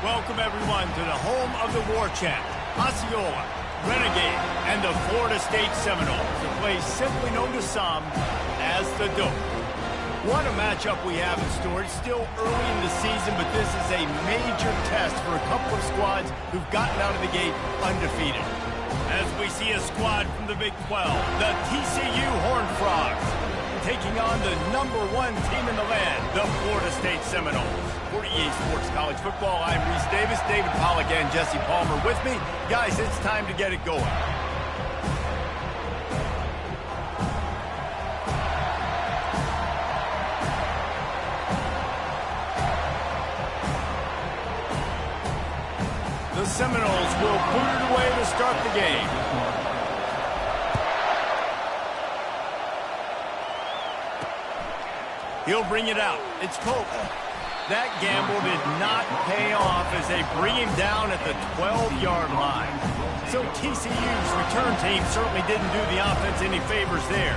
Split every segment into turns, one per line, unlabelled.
Welcome, everyone, to the home of the War Chant, Osceola, Renegade, and the Florida State Seminoles, a place simply known to some as the Dope. What a matchup we have in store. It's still early in the season, but this is a major test for a couple of squads who've gotten out of the gate undefeated. As we see a squad from the Big 12, the TCU Horned Frogs, taking on the #1 team in the land, the Florida State Seminoles. For EA Sports College Football, I'm Reese Davis, David Pollack, and Jesse Palmer with me. Guys, it's time to get it going. The Seminoles will boot it away to start the game. He'll bring it out. It's Pope. That gamble did not pay off as they bring him down at the 12-yard line. So TCU's return team certainly didn't do the offense any favors there.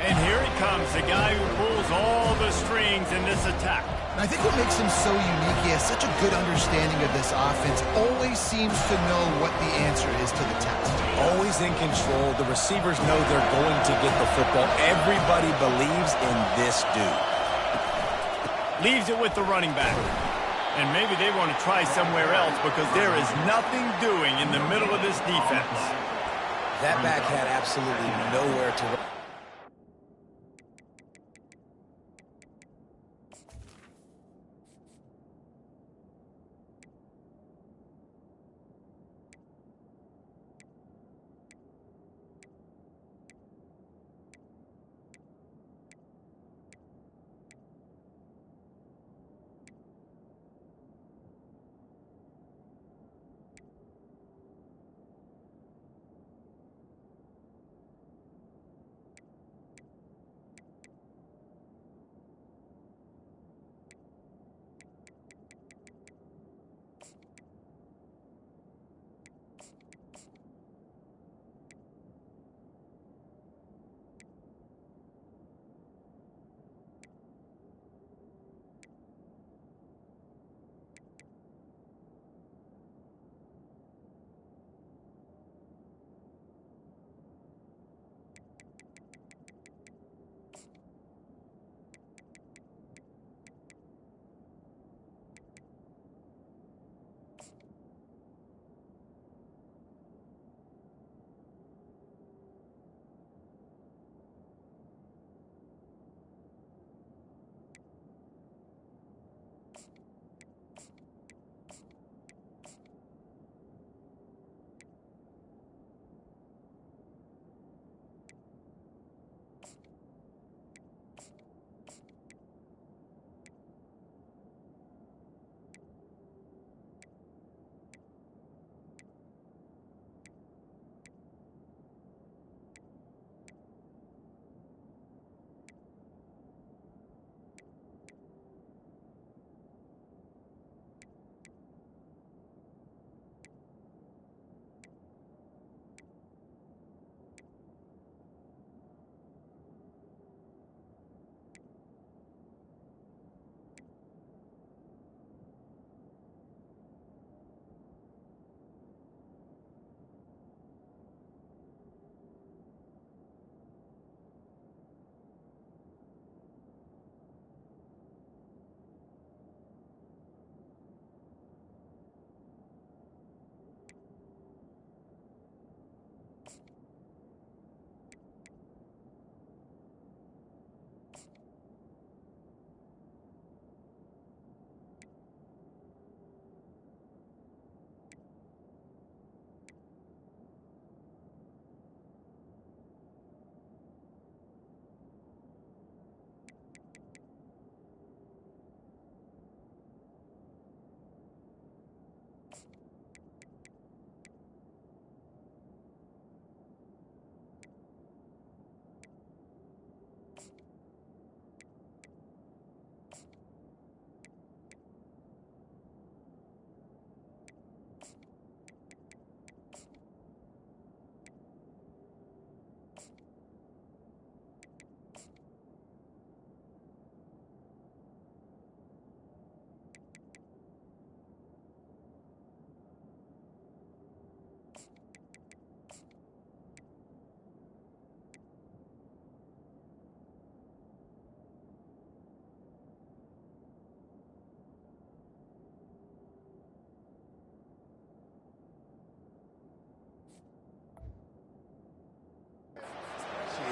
And here he comes, the guy who pulls all the strings in this attack.
I think what makes him so unique, he has such a good understanding of this offense, always seems to know what the answer is to the test.
Always in control. The receivers know they're going to get the football. Everybody believes in this dude.
Leaves it with the running back. And maybe they want to try somewhere else because there is nothing doing in the middle of this defense.
That back had absolutely nowhere to run.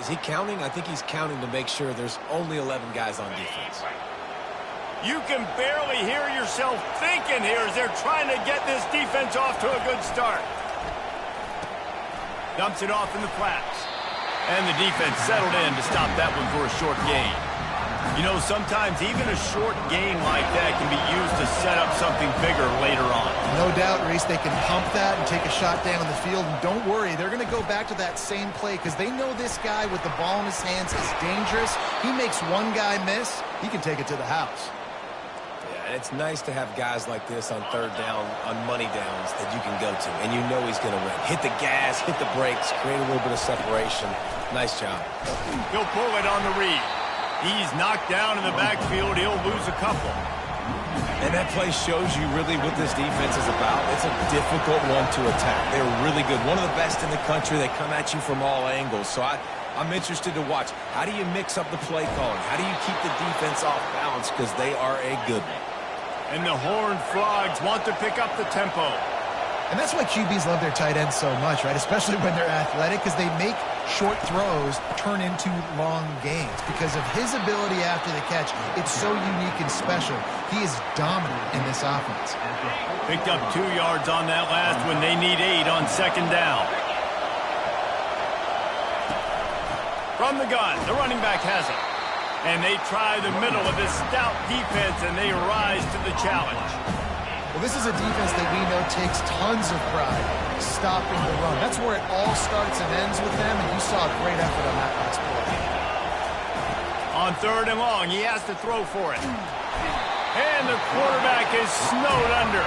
Is he counting? I think he's counting to make sure there's only 11 guys on defense.
You can barely hear yourself thinking here as they're trying to get this defense off to a good start. Dumps it off in the flats. And the defense settled in to stop that one for a short gain. You know, sometimes even a short gain like that can be used to set up something bigger later on.
No doubt, Reese, they can pump that and take a shot down the field. And don't worry, they're going to go back to that same play because they know this guy with the ball in his hands is dangerous. He makes one guy miss, he can take it to the house.
Yeah, and it's nice to have guys like this on third down, on money downs that you can go to, and you know he's going to win. Hit the gas, hit the brakes, create a little bit of separation. Nice job.
He'll pull it on the read. He's knocked down in the backfield. He'll lose a couple.
And that play shows you really what this defense is about. It's a difficult one to attack. They're really good. One of the best in the country. They come at you from all angles. So I'm interested to watch. How do you mix up the play calling? How do you keep the defense off balance? Because they are a good one.
And the Horned Frogs want to pick up the tempo.
And that's why QBs love their tight ends so much, right? Especially when they're athletic, because they make short throws turn into long gains. Because of his ability after the catch, it's so unique and special. He is dominant in this offense.
Picked up 2 yards on that last when they need 8 on second down. From the gun, the running back has it. And they try the middle of this stout defense, and they rise to the challenge.
Well, this is a defense that we know takes tons of pride stopping the run. That's where it all starts and ends with them, and you saw a great effort on that last play.
On third and long, he has to throw for it. And the quarterback is snowed under.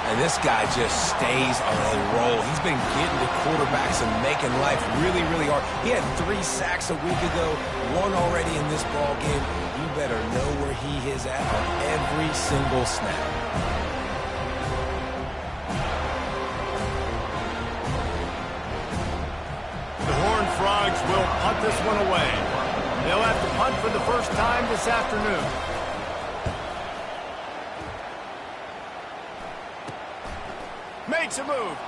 And this guy just stays on a roll. He's been getting to quarterbacks and making life really, really hard. He had 3 sacks a week ago, 1 already in this ball game. You better know where he is at on every single snap.
The Horned Frogs will punt this one away. They'll have to punt for the first time this afternoon. Makes a move.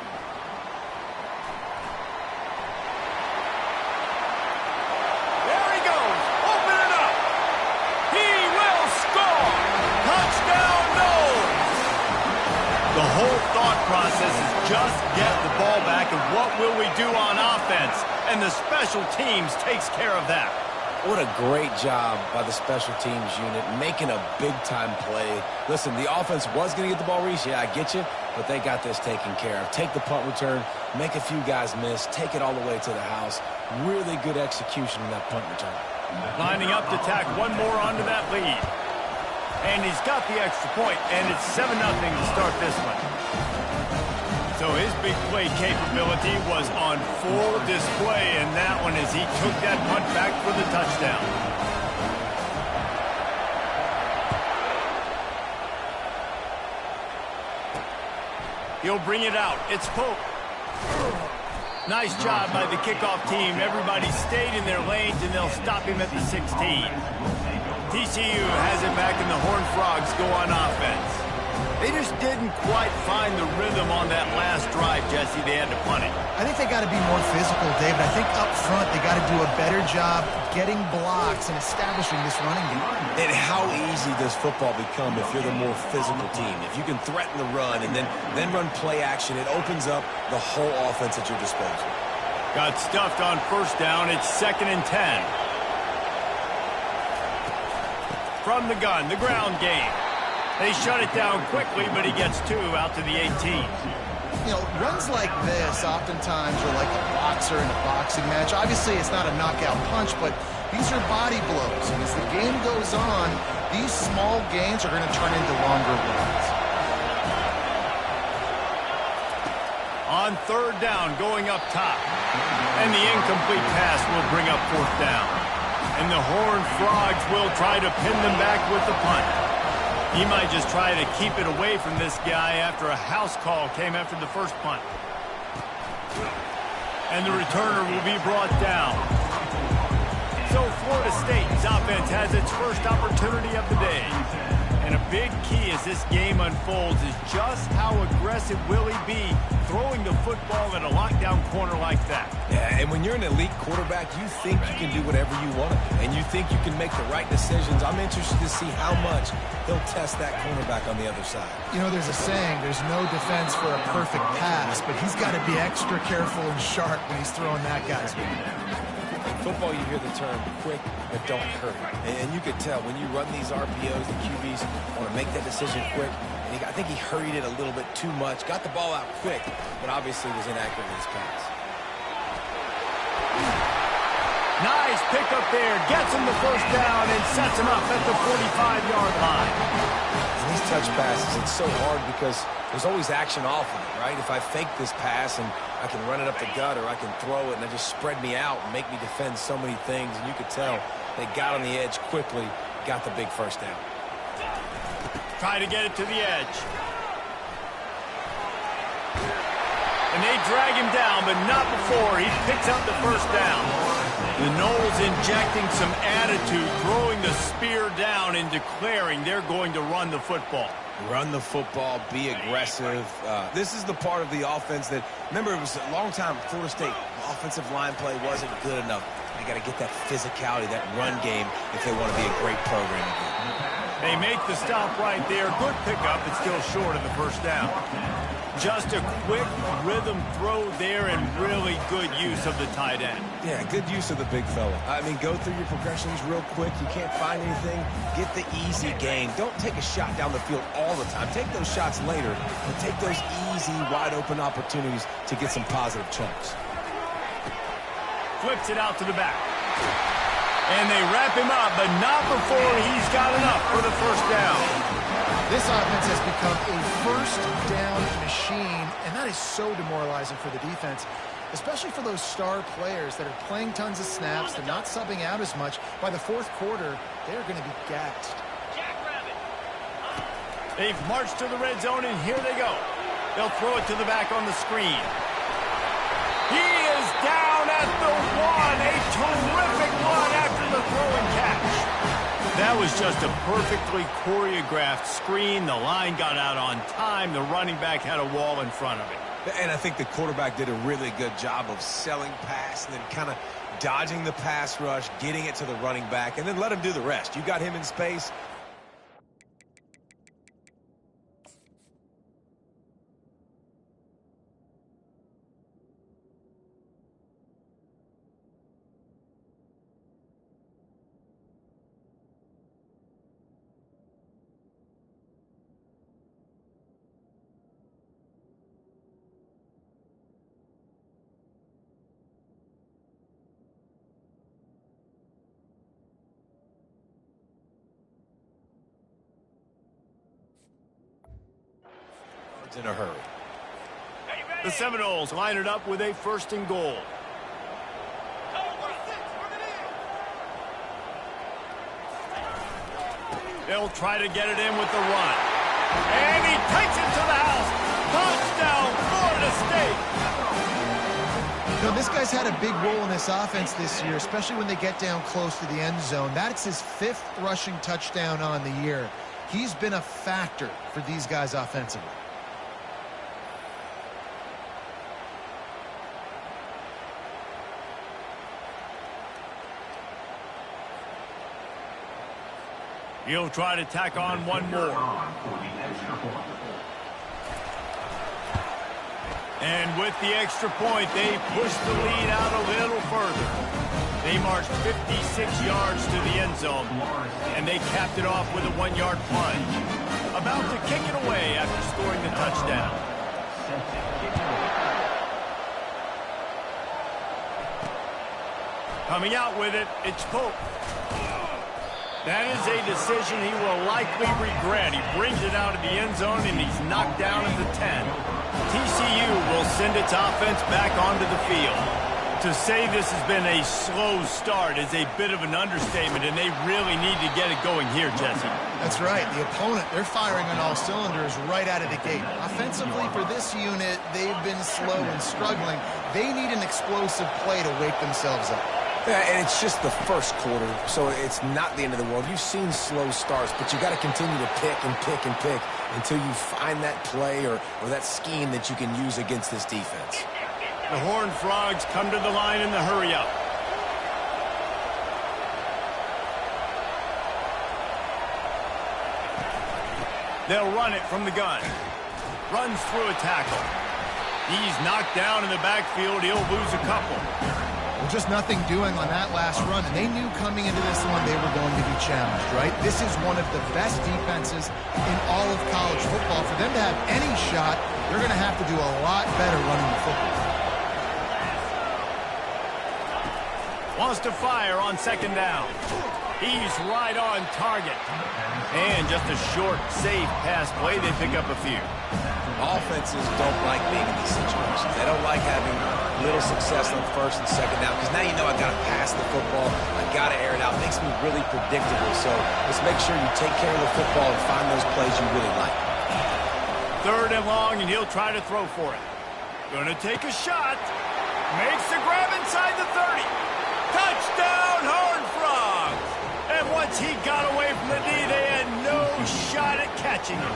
There he goes. Open it up. He will score. Touchdown, no. The whole thought process is just get the ball back, and what will we do on offense? And the special teams takes care of that.
What a great job by the special teams unit, making a big-time play. Listen, the offense was going to get the ball, Reese. Yeah, I get you, but they got this taken care of. Take the punt return, make a few guys miss, take it all the way to the house. Really good execution in that punt return.
Lining up to tack one more onto that lead. And he's got the extra point, and it's 7-0 to start this one. So his big play capability was on full display in that one as he took that punt back for the touchdown. He'll bring it out. It's Pope. Nice job by the kickoff team. Everybody stayed in their lanes, and they'll stop him at the 16. TCU has it back, and the Horned Frogs go on offense. They just didn't quite find the rhythm on that last drive, Jesse. They had to punt it.
I think they got to be more physical, David. I think up front they got to do a better job getting blocks and establishing this running game.
And how easy does football become if you're the more physical team? If you can threaten the run and then run play action, it opens up the whole offense at your disposal.
Got stuffed on first down. It's 2nd and 10. From the gun, the ground game. They shut it down quickly, but he gets 2 out to the 18.
You know, runs like this oftentimes are like a boxer in a boxing match. Obviously, it's not a knockout punch, but these are body blows. And as the game goes on, these small gains are going to turn into longer runs.
On third down, going up top. And the incomplete pass will bring up 4th down. And the Horned Frogs will try to pin them back with the punt. He might just try to keep it away from this guy after a house call came after the first punt. And the returner will be brought down. So Florida State's offense has its first opportunity of the day. And a big key as this game unfolds is just how aggressive will he be throwing the football in a lockdown corner like that.
Yeah, and when you're an elite quarterback, you think you can do whatever you want, and you think you can make the right decisions. I'm interested to see how much he'll test that cornerback on the other side.
You know, there's a saying, there's no defense for a perfect pass, but he's got to be extra careful and sharp when he's throwing that guy's way.
In football, you hear the term quick, but don't hurry. And you could tell when you run these RPOs, the QBs want to make that decision quick. And I think he hurried it a little bit too much, got the ball out quick, but obviously was inaccurate in his pass.
Nice pickup there, gets him the first down and sets him up at the 45-yard line.
And these touch passes, it's so hard because there's always action off of it, right? If I fake this pass and I can run it up the gut or I can throw it and it just spread me out and make me defend so many things. And you could tell they got on the edge quickly, got the big first down.
Try to get it to the edge. And they drag him down, but not before he picks up the first down. The Noles injecting some attitude, throwing the spear down and declaring they're going to run the football.
Run the football, be aggressive. This is the part of the offense that, remember, it was a long time, Florida State, offensive line play wasn't good enough. They got to get that physicality, that run game, if they want to be a great program again.
They make the stop right there. Good pickup, but still short of the first down. Just a quick rhythm throw there and really good use of the tight end.
Yeah, good use of the big fella. I mean, go through your progressions real quick. You can't find anything. Get the easy gain. Don't take a shot down the field all the time. Take those shots later, but take those easy, wide-open opportunities to get some positive chunks.
Flips it out to the back. And they wrap him up, but not before he's got enough for the first down.
This offense has become a first down machine, and that is so demoralizing for the defense, especially for those star players that are playing tons of snaps. They're not subbing out as much. By the fourth quarter, they're going to be gassed.
They've marched to the red zone, and here they go. They'll throw it to the back on the screen. He is down at the one. A terrific run after the throw and catch. That was just a perfectly choreographed screen. The line got out on time. The running back had a wall in front of it.
And I think the quarterback did a really good job of selling pass and then kind of dodging the pass rush, getting it to the running back, and then let him do the rest. You got him in space. In a hurry.
The Seminoles line it up with a first and goal. They'll try to get it in with the run. And he takes it to the house. Touchdown, Florida State.
You know, this guy's had a big role in this offense this year, especially when they get down close to the end zone. That's his 5th rushing touchdown on the year. He's been a factor for these guys offensively.
He'll try to tack on one more. And with the extra point, they push the lead out a little further. They marched 56 yards to the end zone, and they capped it off with a 1-yard plunge. About to kick it away after scoring the touchdown. Coming out with it, it's Pope. That is a decision he will likely regret. He brings it out of the end zone, and he's knocked down at the 10. TCU will send its offense back onto the field. To say this has been a slow start is a bit of an understatement, and they really need to get it going here, Jesse.
That's right. The opponent, they're firing on all cylinders right out of the gate. Offensively, for this unit, they've been slow and struggling. They need an explosive play to wake themselves up.
Yeah, and it's just the first quarter, so it's not the end of the world. You've seen slow starts, but you got to continue to pick and pick and pick until you find that play or that scheme that you can use against this defense.
The Horned Frogs come to the line in the hurry-up. They'll run it from the gun. Runs through a tackle. He's knocked down in the backfield. He'll lose a couple.
Well, just nothing doing on that last run, and they knew coming into this one they were going to be challenged, right? This is one of the best defenses in all of college football. For them to have any shot, they're going to have to do a lot better running the football.
Wants to fire on second down. He's right on target. And just a short, safe pass play. They pick up a few.
Offenses don't like being in these situations. They don't like having little success on first and second down because now you know I got to pass the football. I got to air it out. It makes me really predictable. So let's make sure you take care of the football and find those plays you really like.
Third and long, and he'll try to throw for it. Gonna take a shot. Makes the grab inside the 30. Touchdown, Horned Frogs! And once he got away from the D, they had no shot at catching him.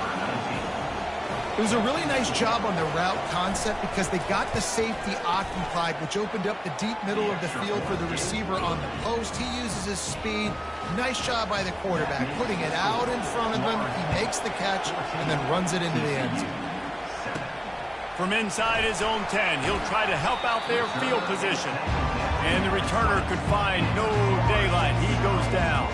It was a really nice job on the route concept because they got the safety occupied, which opened up the deep middle of the field for the receiver on the post. He uses his speed. Nice job by the quarterback, putting it out in front of him. He makes the catch and then runs it into the end zone.
From inside his own 10, he'll try to help out their field position. And the returner could find no daylight. He goes down.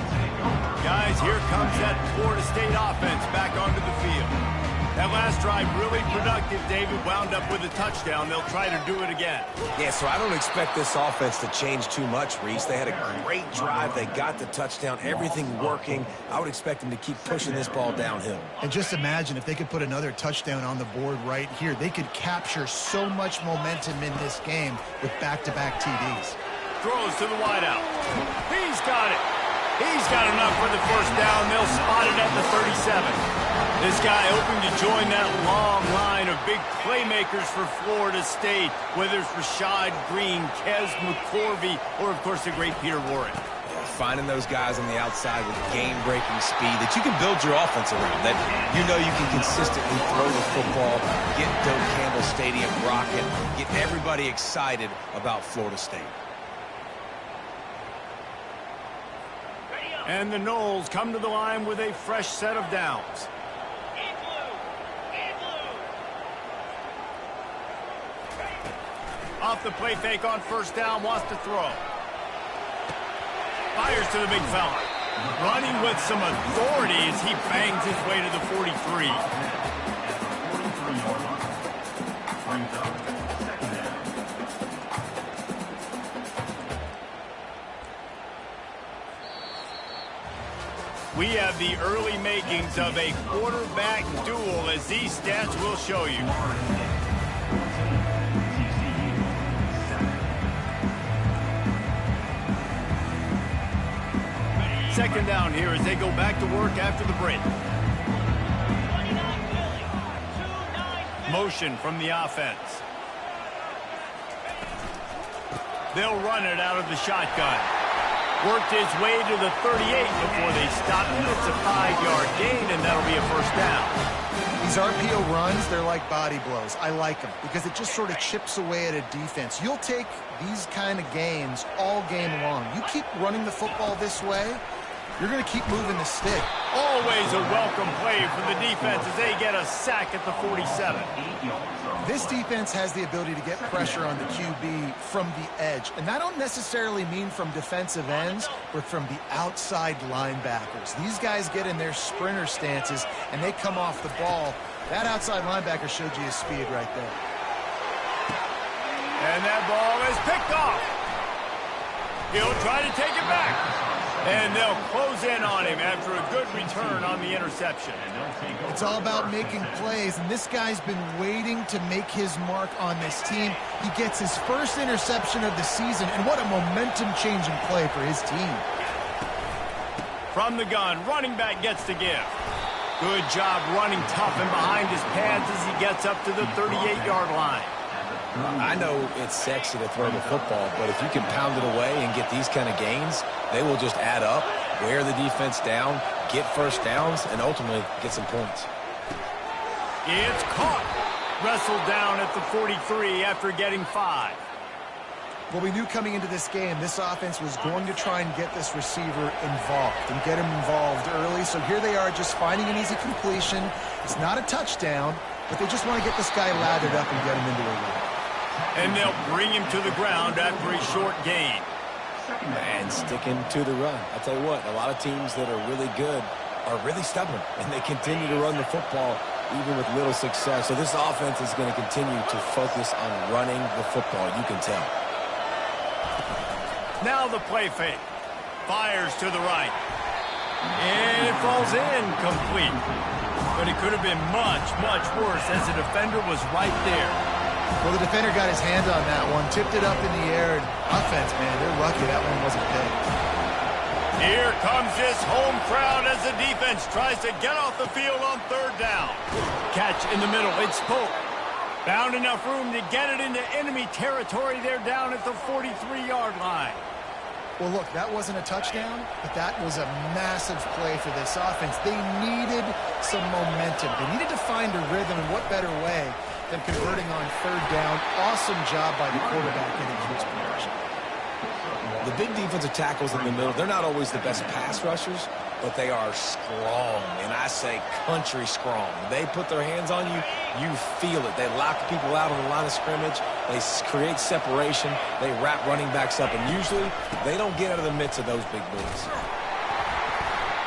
Guys, here comes that Florida State offense back onto the field. That last drive really productive. David wound up with a touchdown. They'll try to do it again.
Yeah, so I don't expect this offense to change too much, Reese. They had a great drive. They got the touchdown. Everything working. I would expect them to keep pushing this ball downhill.
And just imagine if they could put another touchdown on the board right here. They could capture so much momentum in this game with back-to-back TDs.
Throws to the wideout. He's got it. He's got enough for the first down. They'll spot it at the 37. This guy hoping to join that long line of big playmakers for Florida State, whether it's Rashad Green, Kez McCorvey, or, of course, the great Peter Warren.
Finding those guys on the outside with game-breaking speed that you can build your offense around, that you know you can consistently throw the football, get Doak Campbell Stadium rocking, get everybody excited about Florida State.
And the Noles come to the line with a fresh set of downs. Off the play fake on first down, wants to throw. Fires to the big fella. Running with some authority as he bangs his way to the 43. We have the early makings of a quarterback duel, as these stats will show you. Second down here as they go back to work after the break. Motion from the offense. They'll run it out of the shotgun. Worked his way to the 38 before they stopped him. It's a 5-yard gain, and that'll be a first down.
These RPO runs, they're like body blows. I like them because it just sort of chips away at a defense. You'll take these kind of gains all game long. You keep running the football this way, you're going to keep moving the stick.
Always a welcome play for the defense as they get a sack at the 47.
This defense has the ability to get pressure on the QB from the edge. And that don't necessarily mean from defensive ends, but from the outside linebackers. These guys get in their sprinter stances, and they come off the ball. That outside linebacker showed you his speed right there.
And that ball is picked off. He'll try to take it back. And they'll close in on him after a good return on the interception.
It's all about making plays, and this guy's been waiting to make his mark on this team. He gets his first interception of the season, and what a momentum-changing play for his team.
From the gun, running back gets the give. Good job running tough and behind his pads as he gets up to the 38-yard line.
I know it's sexy to throw the football, but if you can pound it away and get these kind of gains, they will just add up, wear the defense down, get first downs, and ultimately get some points.
It's caught. Wrestled down at the 43 after getting 5.
Well, we knew coming into this game, this offense was going to try and get this receiver involved and get him involved early. So here they are just finding an easy completion. It's not a touchdown, but they just want to get this guy lathered up and get him into a run.
And they'll bring him to the ground after a short gain.
And sticking to the run. I'll tell you what, a lot of teams that are really good are really stubborn, and they continue to run the football even with little success. So this offense is going to continue to focus on running the football. You can tell.
Now the play fake. Fires to the right. And it falls in complete. But it could have been much, much worse as the defender was right there.
Well, the defender got his hand on that one, tipped it up in the air, and offense, man, they're lucky that one wasn't picked.
Here comes this home crowd as the defense tries to get off the field on 3rd down. Catch in the middle. It's Pope. Found enough room to get it into enemy territory. They're down at the 43-yard line.
Well, look, that wasn't a touchdown, but that was a massive play for this offense. They needed some momentum. They needed to find a rhythm, and what better way than converting on 3rd down. Awesome job by the quarterback getting to his position.
The big defensive tackles in the middle, they're not always the best pass rushers, but they are strong, and I say country strong. They put their hands on you, you feel it. They lock people out on the line of scrimmage. They create separation. They wrap running backs up, and usually they don't get out of the midst of those big boys.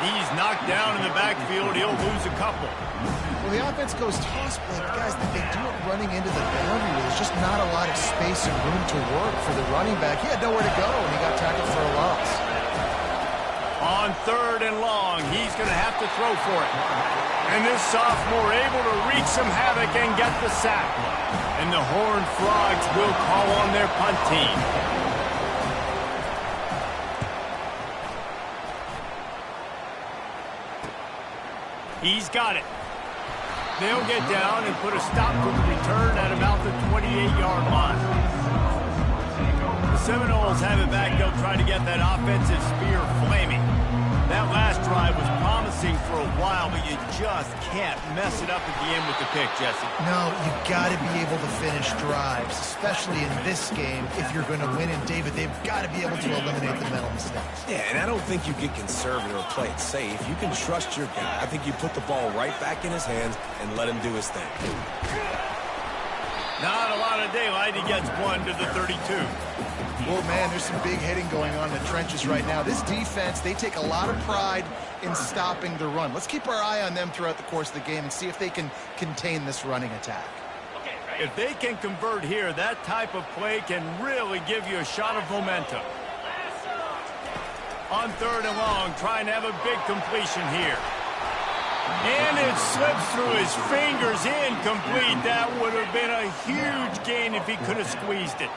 He's knocked down in the backfield. He'll lose a couple.
Well, the offense goes toss play, but guys, they do it running into the boundary. There's just not a lot of space and room to work for the running back. He had nowhere to go, and he got tackled for a loss.
On 3rd and long, he's going to have to throw for it. And this sophomore able to wreak some havoc and get the sack. And the Horned Frogs will call on their punt team. He's got it. They'll get down and put a stop to the return at about the 28-yard line. The Seminoles have it back. They'll try to get that offensive spear flaming. That last drive was promising for a while, but you just can't mess it up at the end with the pick, Jesse.
No, you've got to be able to finish drives, especially in this game. If you're going to win, and David, they've got to be able to eliminate the mental mistakes.
Yeah, and I don't think you get conservative or play it safe. You can trust your guy. I think you put the ball right back in his hands and let him do his thing.
Not a lot of daylight. He gets 1 to the 32.
Well, man, there's some big hitting going on in the trenches right now. This defense, they take a lot of pride in stopping the run. Let's keep our eye on them throughout the course of the game and see if they can contain this running attack.
If they can convert here, that type of play can really give you a shot of momentum. On 3rd and long, trying to have a big completion here. And it slips through his fingers, incomplete. That would have been a huge gain if he could have squeezed it.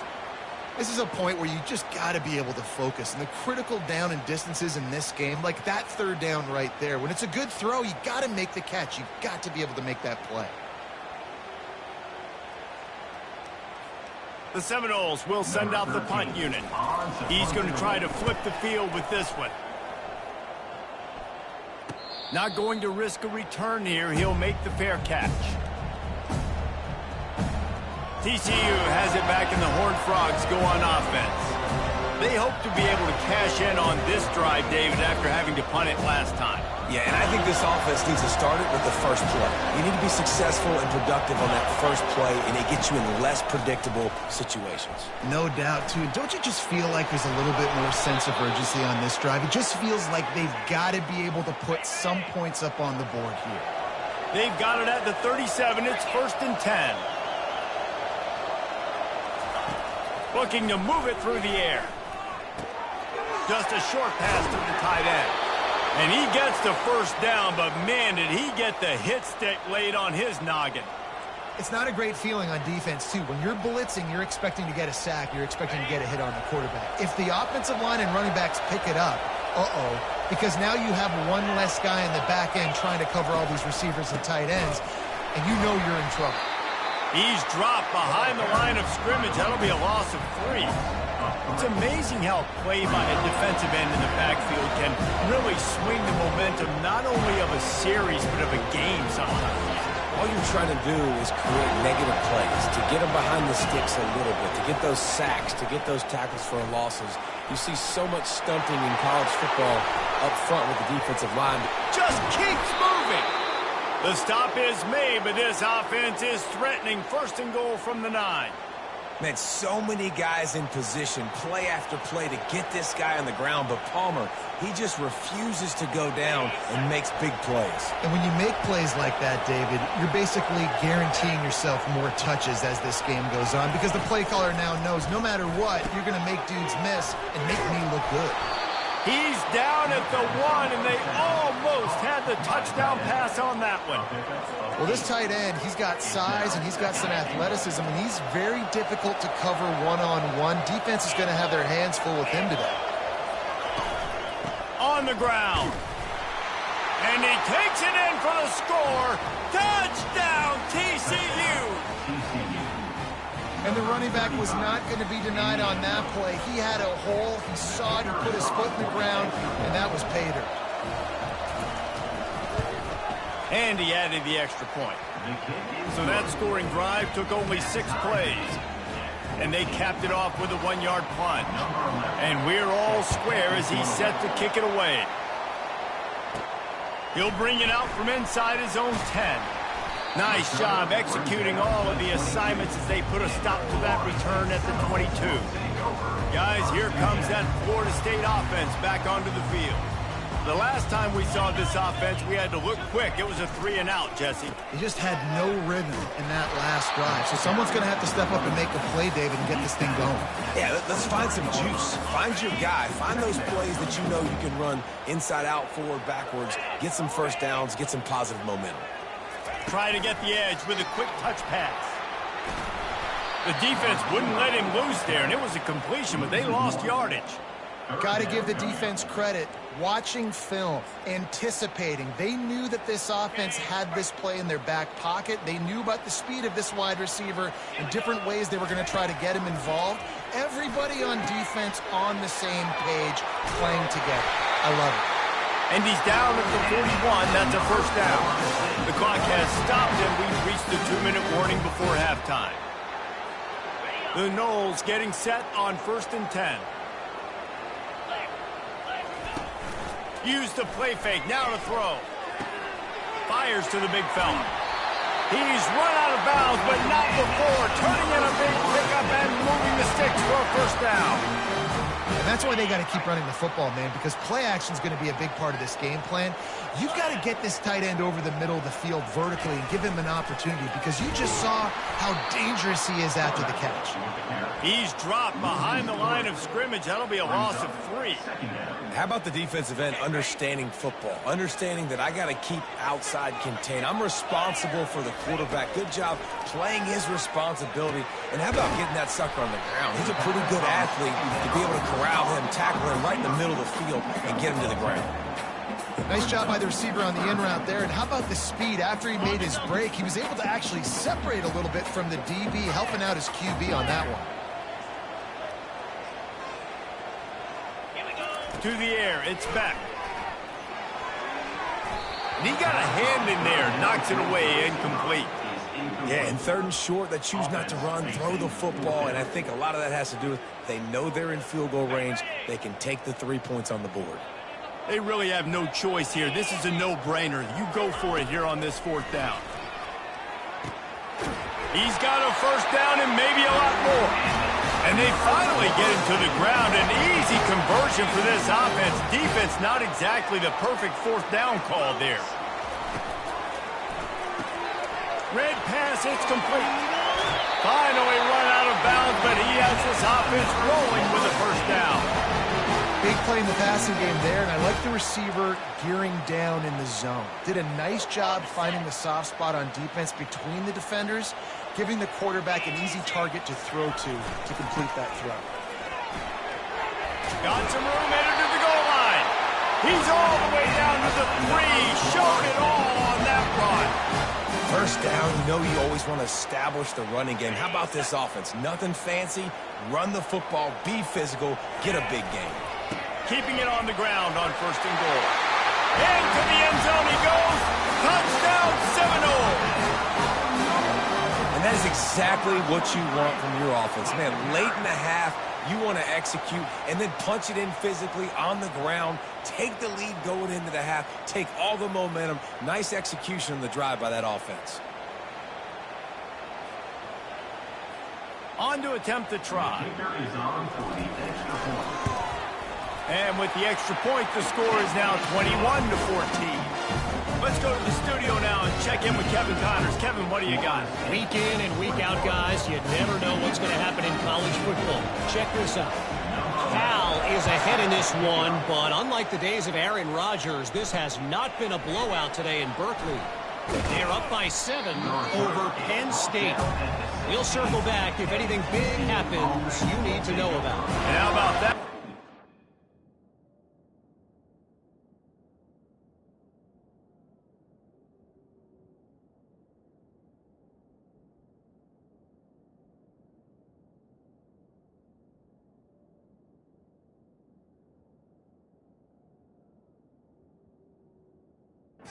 This is a point where you just got to be able to focus. And the critical down and distances in this game, like that 3rd down right there, when it's a good throw, you got to make the catch. You've got to be able to make that play.
The Seminoles will send out the punt unit. He's going to try to flip the field with this one. Not going to risk a return here. He'll make the fair catch. TCU has it back, and the Horned Frogs go on offense. They hope to be able to cash in on this drive, David, after having to punt it last time.
Yeah, and I think this offense needs to start it with the first play. You need to be successful and productive on that first play, and it gets you in less predictable situations.
No doubt, too. Don't you just feel like there's a little bit more sense of urgency on this drive? It just feels like they've got to be able to put some points up on the board here.
They've got it at the 37. It's 1st and 10. Looking to move it through the air. Just a short pass to the tight end. And he gets the 1st down, but man, did he get the hit stick laid on his noggin.
It's not a great feeling on defense, too. When you're blitzing, you're expecting to get a sack. You're expecting to get a hit on the quarterback. If the offensive line and running backs pick it up, because now you have one less guy in the back end trying to cover all these receivers and tight ends, and you know you're in trouble.
He's dropped behind the line of scrimmage. That'll be a loss of 3. It's amazing how play by a defensive end in the backfield can really swing the momentum not only of a series but of a game sometimes.
All you're trying to do is create negative plays, to get them behind the sticks a little bit, to get those sacks, to get those tackles for losses. You see so much stunting in college football up front with the defensive line.
Just keeps moving. The stop is made, but this offense is threatening. 1st and goal from the 9.
Man, so many guys in position, play after play to get this guy on the ground, but Palmer, he just refuses to go down and makes big plays.
And when you make plays like that, David, you're basically guaranteeing yourself more touches as this game goes on because the play caller now knows no matter what, you're going to make dudes miss and make me look good.
He's down at the 1, and they almost had the touchdown pass on that one.
Well, this tight end, he's got size and he's got some athleticism, and he's very difficult to cover one-on-one. Defense is going to have their hands full with him today.
On the ground. And he takes it in for the score. Touchdown, TCU!
And the running back was not going to be denied on that play. He had a hole. He saw it. He put his foot in the ground, and that was pay dirt.
And he added the extra point. So that scoring drive took only 6 plays. And they capped it off with a 1-yard punt. And we're all square as he's set to kick it away. He'll bring it out from inside his own 10. Nice job executing all of the assignments as they put a stop to that return at the 22. Guys, here comes that Florida State offense back onto the field. The last time we saw this offense, we had to look quick. It was a 3-and-out, Jesse.
He just had no rhythm in that last drive. So someone's going to have to step up and make a play, David, and get this thing going.
Yeah, let's find some juice. Find your guy. Find those plays that you know you can run inside out, forward, backwards. Get some first downs. Get some positive momentum.
Try to get the edge with a quick touch pass. The defense wouldn't let him loose there, and it was a completion, but they lost yardage.
Got to give the defense credit. Watching film, anticipating. They knew that this offense had this play in their back pocket. They knew about the speed of this wide receiver and different ways they were going to try to get him involved. Everybody on defense on the same page, playing together. I love it.
And he's down at the 41. That's a first down. The clock has stopped, and we've reached the 2-minute warning before halftime. The Noles getting set on 1st and 10. Use the play fake. Now to throw. Fires to the big fella. He's run out of bounds, but not before. Turning in a big pickup and moving the sticks for a first down.
And that's why they got to keep running the football, man, because play action is going to be a big part of this game plan. You've got to get this tight end over the middle of the field vertically and give him an opportunity because you just saw how dangerous he is after the catch.
He's dropped behind the line of scrimmage. That'll be a loss of 3.
How about the defensive end understanding football, understanding that I got to keep outside contained. I'm responsible for the quarterback. Good job playing his responsibility. And how about getting that sucker on the ground? He's a pretty good athlete to be able to corral him, tackle him right in the middle of the field, and get him to the ground.
Nice job by the receiver on the in route there. And how about the speed? After he made his break, he was able to actually separate a little bit from the DB, helping out his QB on that one.
To the air, it's back. And he got a hand in there, knocks it away, incomplete.
Yeah, and 3rd and short, they choose not to run, throw the football, and I think a lot of that has to do with they know they're in field goal range. They can take the 3 points on the board.
They really have no choice here. This is a no-brainer. You go for it here on this 4th down. He's got a first down and maybe a lot more. And they finally get him to the ground. An easy conversion for this offense. Defense not exactly the perfect 4th down call there. Red pass, it's complete. Finally run out of bounds, but he has this offense rolling with a first down.
Big play in the passing game there, and I like the receiver gearing down in the zone. Did a nice job finding the soft spot on defense between the defenders, giving the quarterback an easy target to throw to complete that throw.
Got some room, headed to the goal line. He's all the way down to the 3. Showed it all on that run.
First down you know you always want to establish the running game. How about this offense? Nothing fancy. Run the football, be physical, get a big game.
Keeping it on the ground on 1st and goal. Into the end zone he goes. Touchdown Seminole.
And that is exactly what you want from your offense. Man, late in the half, you want to execute and then punch it in physically on the ground. Take the lead going into the half. Take all the momentum. Nice execution on the drive by that offense.
On to attempt the try. And with the extra point, the score is now 21-14. Let's go to the studio now and check in with Kevin Connors. Kevin, what do you got?
Week in and week out, guys, you never know what's going to happen in college football. Check this out. Cal is ahead in this one, but unlike the days of Aaron Rodgers, this has not been a blowout today in Berkeley. They're up by 7 over Penn State. We'll circle back if anything big happens you need to know about.
And how about that?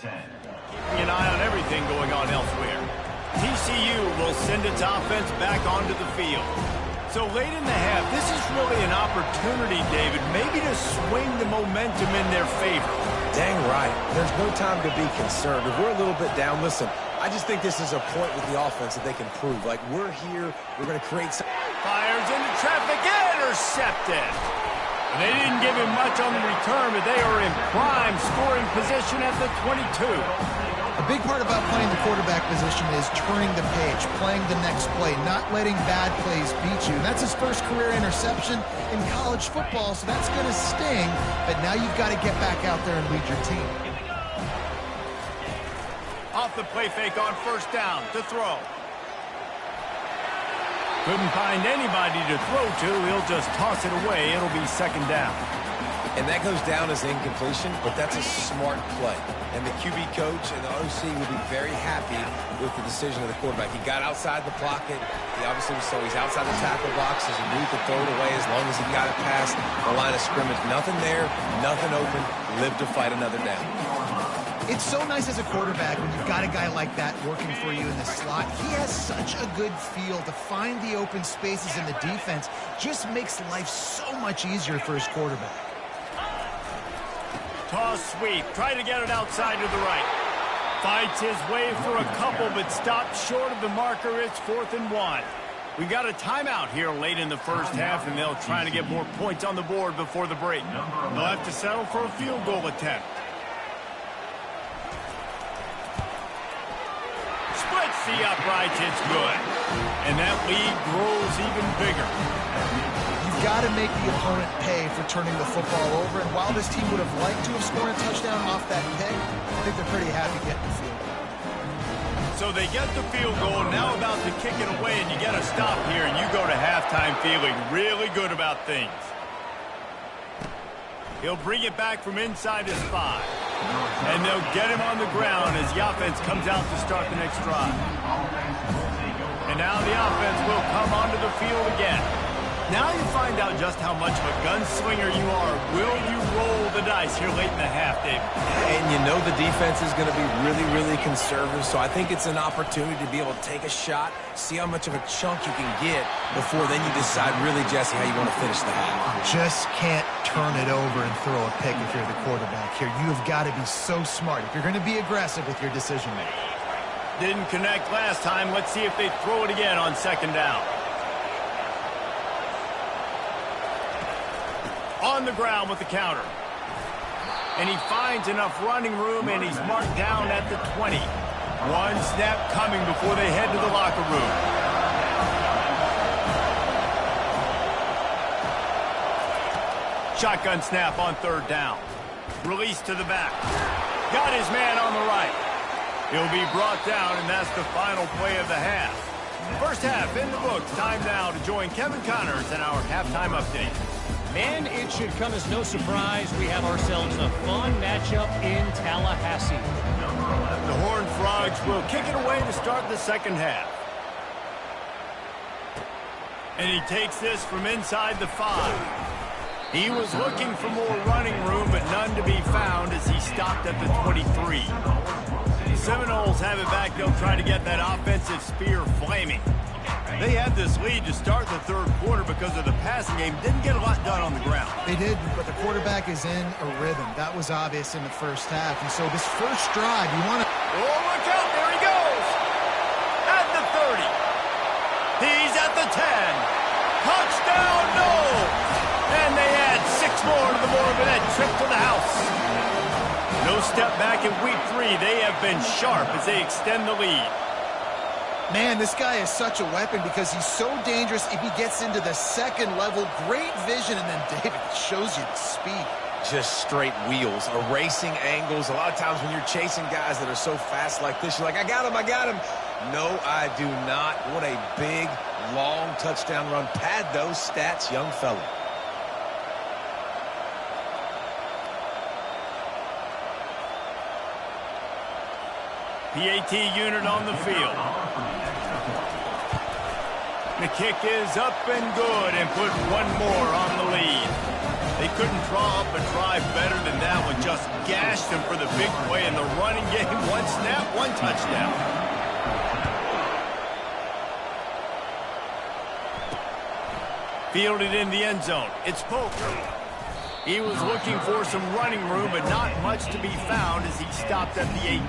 Keeping an eye on everything going on elsewhere. TCU will send its offense back onto the field. So late in the half, this is really an opportunity, David, maybe to swing the momentum in their favor.
Dang right. There's no time to be concerned. If we're a little bit down, listen, I just think this is a point with the offense that they can prove. Like, we're here, we're going to create some...
Fires into traffic, intercepted. They didn't give him much on the return, but they are in prime scoring position at the 22.
A big part about playing the quarterback position is turning the page, playing the next play, not letting bad plays beat you. And that's his first career interception in college football, so that's going to sting. But now you've got to get back out there and lead your team.
Off the play fake on 1st down to throw. Couldn't find anybody to throw to. He'll just toss it away. It'll be 2nd down.
And that goes down as incompletion, but that's a smart play. And the QB coach and the OC will be very happy with the decision of the quarterback. He got outside the pocket. He obviously so he's outside the tackle box as he knew he could throw it away as long as he got it past the line of scrimmage. Nothing there, nothing open. Live to fight another down.
It's so nice as a quarterback when you've got a guy like that working for you in the slot. He has such a good feel to find the open spaces in the defense. Just makes life so much easier for his quarterback.
Toss sweep. Try to get it outside to the right. Fights his way for a couple, but stops short of the marker. It's 4th and 1. We got a timeout here late in the first half, and they'll try to get more points on the board before the break. They'll have to settle for a field goal attempt. Splits the uprights. It's good. And that lead grows even bigger.
You've got to make the opponent pay for turning the football over. And while this team would have liked to have scored a touchdown off that pick, I think they're pretty happy getting the field goal.
So they get the field goal, now about to kick it away, and you get a stop here, and you go to halftime feeling really good about things. He'll bring it back from inside his 5. And they'll get him on the ground as the offense comes out to start the next drive. And now the offense will come onto the field again. Now you find out just how much of a gunslinger you are. Will you roll the dice here late in the half, David?
And you know the defense is going to be really, really conservative, so I think it's an opportunity to be able to take a shot, see how much of a chunk you can get before then you decide really, Jesse, how you want to finish the half.
Just can't turn it over and throw a pick if you're the quarterback here. You have got to be so smart if you're going to be aggressive with your decision making.
Didn't connect last time. Let's see if they throw it again on 2nd down. On the ground with the counter. And he finds enough running room, and he's marked down at the 20. One snap coming before they head to the locker room. Shotgun snap on 3rd down. Release to the back. Got his man on the right. He'll be brought down, and that's the final play of the half. First half in the books. Time now to join Kevin Connors in our halftime update.
Man, it should come as no surprise we have ourselves a fun matchup in Tallahassee.
The Horned Frogs will kick it away to start the second half. And he takes this from inside the 5. He was looking for more running room, but none to be found as he stopped at the 23. The Seminoles have it back. They'll try to get that offensive spear flaming. They had this lead to start the third quarter because of the passing game. Didn't get a lot done on the ground.
They did, but the quarterback is in a rhythm. That was obvious in the first half. And so this first drive, you want to...
Oh, look out. There he goes. At the 30. He's at the 10. Touchdown, no. And they add 6 more to the Morbidette trip to the house. No step back in week 3. They have been sharp as they extend the lead.
Man, this guy is such a weapon because he's so dangerous if he gets into the second level. Great vision, and then David shows you the speed.
Just straight wheels, erasing angles. A lot of times when you're chasing guys that are so fast like this, you're like, I got him, I got him. No, I do not. What a big, long touchdown run. Pad those stats, young fella.
PAT unit on the field. The kick is up and good and put one more on the lead. They couldn't draw up a drive better than that one. Just gashed them for the big play in the running game. One snap, one touchdown. Fielded in the end zone. It's Polk. He was looking for some running room, but not much to be found as he stopped at the 18.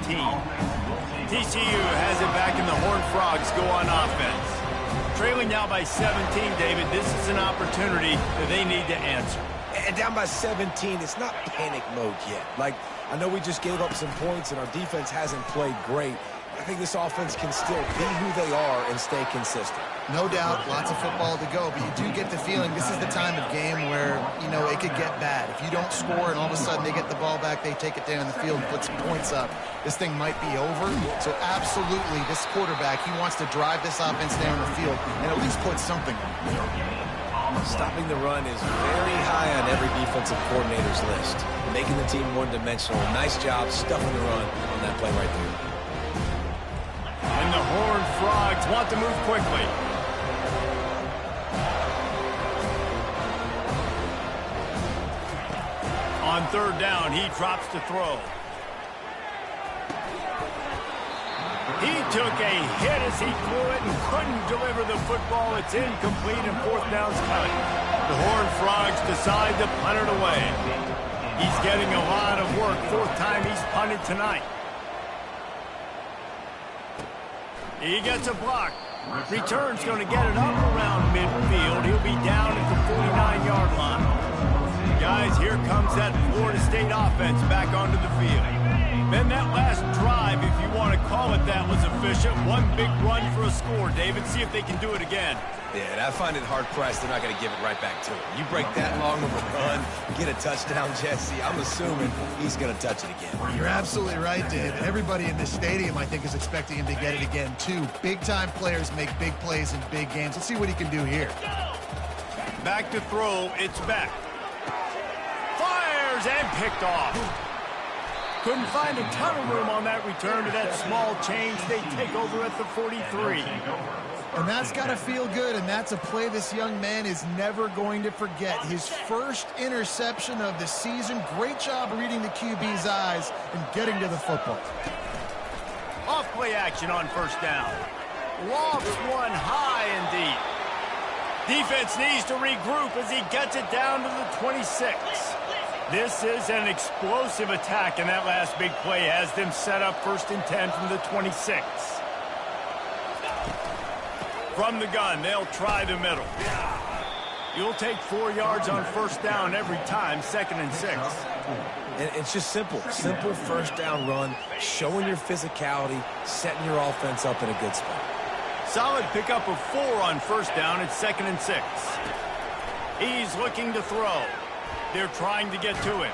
TCU has it back and the Horned Frogs go on offense. Trailing now by 17, David, this is an opportunity that they need to answer.
And down by 17, it's not panic mode yet. Like, I know we just gave up some points and our defense hasn't played great. I think this offense can still be who they are and stay consistent.
No doubt, lots of football to go, but you do get the feeling this is the time of game where, you know, it could get bad. If you don't score and all of a sudden they get the ball back, they take it down in the field and put some points up, this thing might be over. So absolutely, this quarterback, he wants to drive this offense down the field and at least put something on.
Stopping the run is very high on every defensive coordinator's list. Making the team one-dimensional. Nice job stuffing the run on that play right there.
And the Horned Frogs want to move quickly. On third down, he drops to throw. He took a hit as he threw it and couldn't deliver the football. It's incomplete and fourth down's coming. The Horned Frogs decide to punt it away. He's getting a lot of work. Fourth time he's punted tonight. He gets a block. Return's going to get it up around midfield. He'll be down at the 49-yard line. Guys, here comes that Florida State offense back onto the field. Then that last drive, if you want to call it that, was efficient. One big run for a score. David, see if they can do it again.
Yeah, and I find it hard-pressed they're not going to give it right back to him. You break that long of a run, get a touchdown, Jesse, I'm assuming he's going to touch it again.
You're absolutely right, Dave. Everybody in this stadium, I think, is expecting him to get it again, too. Big-time players make big plays in big games. Let's see what he can do here.
Back to throw. It's back. Fires and picked off. Couldn't find a ton of room on that return to that small change. They take over at the 43.
And that's got to feel good, and that's a play this young man is never going to forget. His first interception of the season. Great job reading the QB's eyes and getting to the football.
Off play action on first down. Lofts one high and deep. Defense needs to regroup as he gets it down to the 26. This is an explosive attack, and that last big play has them set up 1st and 10 from the 26. From the gun, they'll try the middle. You'll take 4 yards on first down every time, 2nd and 6.
And it's just simple. Simple first down run, showing your physicality, setting your offense up in a good spot.
Solid pickup of 4 on first down. It's 2nd and 6. He's looking to throw. They're trying to get to him.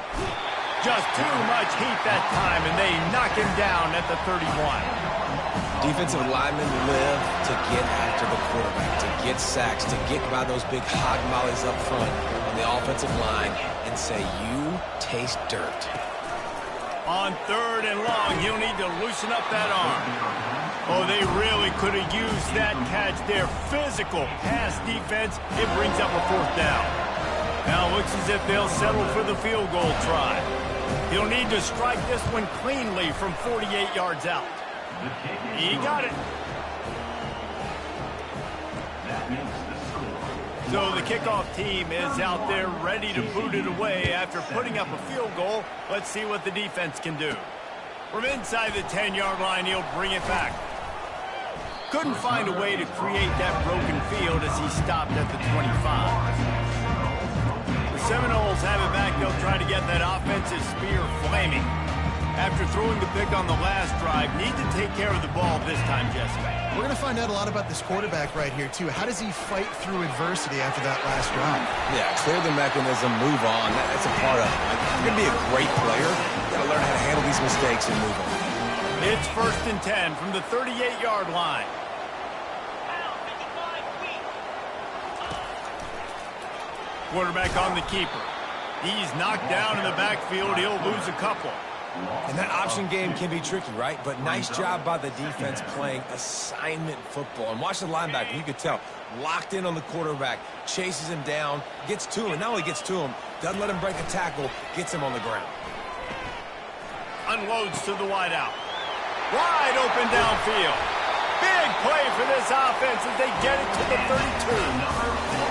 Just too much heat that time, and they knock him down at the 31.
Defensive linemen live to get after the quarterback, to get sacks, to get by those big hog mollies up front on the offensive line and say, you taste dirt.
On 3rd and long, he'll need to loosen up that arm. Oh, they really could have used that catch there. Physical pass defense. It brings up a 4th down. Now it looks as if they'll settle for the field goal try. He'll need to strike this one cleanly from 48 yards out. He got it. So the kickoff team is out there ready to boot it away after putting up a field goal. Let's see what the defense can do. From inside the 10-yard line, he'll bring it back. Couldn't find a way to create that broken field as he stopped at the 25. The Seminoles have it back. They'll try to get that offensive spear flaming. After throwing the pick on the last drive, need to take care of the ball this time, Jesse.
We're going to find out a lot about this quarterback right here, too. How does he fight through adversity after that last drive?
Yeah, clear the mechanism, move on. That's a part of it. Like, you're going to be a great player. You got to learn how to handle these mistakes and move on.
It's 1st and 10 from the 38-yard line. Quarterback on the keeper. He's knocked down in the backfield. He'll lose a couple.
And that option game can be tricky, right? But nice job by the defense playing assignment football. And watch the linebacker. You could tell. Locked in on the quarterback. Chases him down. Gets to him. And not only gets to him, doesn't let him break a tackle. Gets him on the ground.
Unloads to the wideout. Wide open downfield. Big play for this offense as they get it to the 32.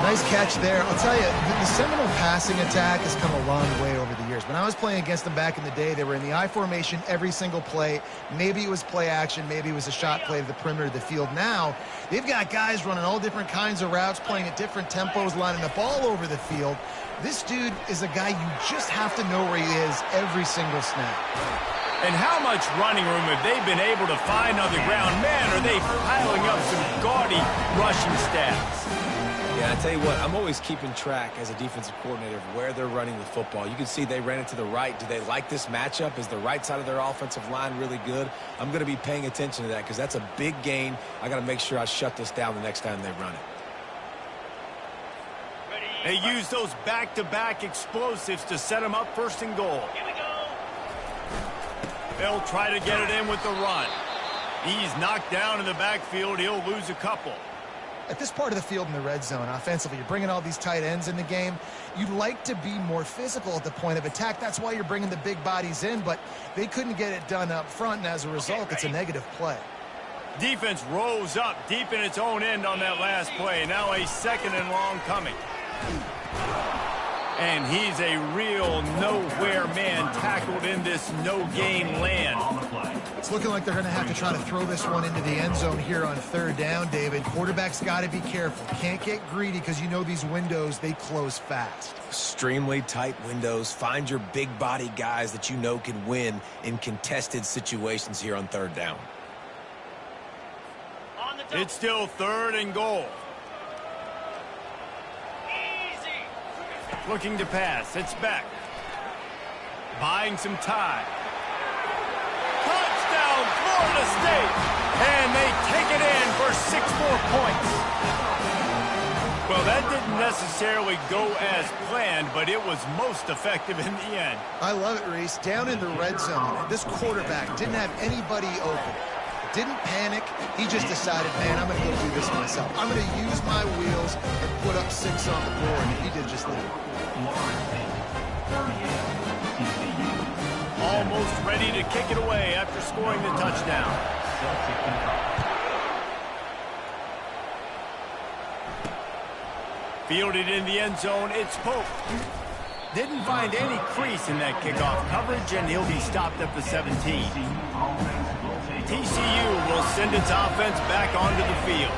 Nice catch there. I'll tell you, the Seminole passing attack has come a long way over the years. When I was playing against them back in the day, they were in the I formation every single play. Maybe it was play action. Maybe it was a shot play to the perimeter of the field. Now, they've got guys running all different kinds of routes, playing at different tempos, lining up all over the field. This dude is a guy you just have to know where he is every single snap.
And how much running room have they been able to find on the ground? Man, are they piling up some gaudy rushing stats.
Yeah, I tell you what, I'm always keeping track as a defensive coordinator of where they're running the football. You can see they ran it to the right. Do they like this matchup? Is the right side of their offensive line really good? I'm going to be paying attention to that because that's a big gain. I got to make sure I shut this down the next time they run it.
They use those back-to-back explosives to set them up 1st and goal. Here we go. They'll try to get it in with the run. He's knocked down in the backfield. He'll lose a couple.
At this part of the field in the red zone, offensively, you're bringing all these tight ends in the game. You'd like to be more physical at the point of attack. That's why you're bringing the big bodies in, but they couldn't get it done up front, and as a result, it's a negative play.
Defense rose up deep in its own end on that last play. Now a 2nd and long coming. And he's a real nowhere man tackled in this no-gain land.
It's looking like they're going to have to try to throw this one into the end zone here on 3rd down, David. Quarterback's got to be careful. Can't get greedy because you know these windows, they close fast.
Extremely tight windows. Find your big body guys that you know can win in contested situations here on 3rd down.
It's still 3rd and goal. Looking to pass. It's back. Buying some time. Touchdown, Florida State. And they take it in for 6 more points. Well, that didn't necessarily go as planned, but it was most effective in the end.
I love it, Reese. Down in the red zone, this quarterback didn't have anybody open. Didn't panic. He just decided, man, I'm going to go do this myself. I'm going to use my wheels and put up 6 on the board. And he did just that.
Almost ready to kick it away after scoring the touchdown. Fielded in the end zone, it's Pope. Didn't find any crease in that kickoff coverage, and he'll be stopped at the 17. TCU will send its offense back onto the field.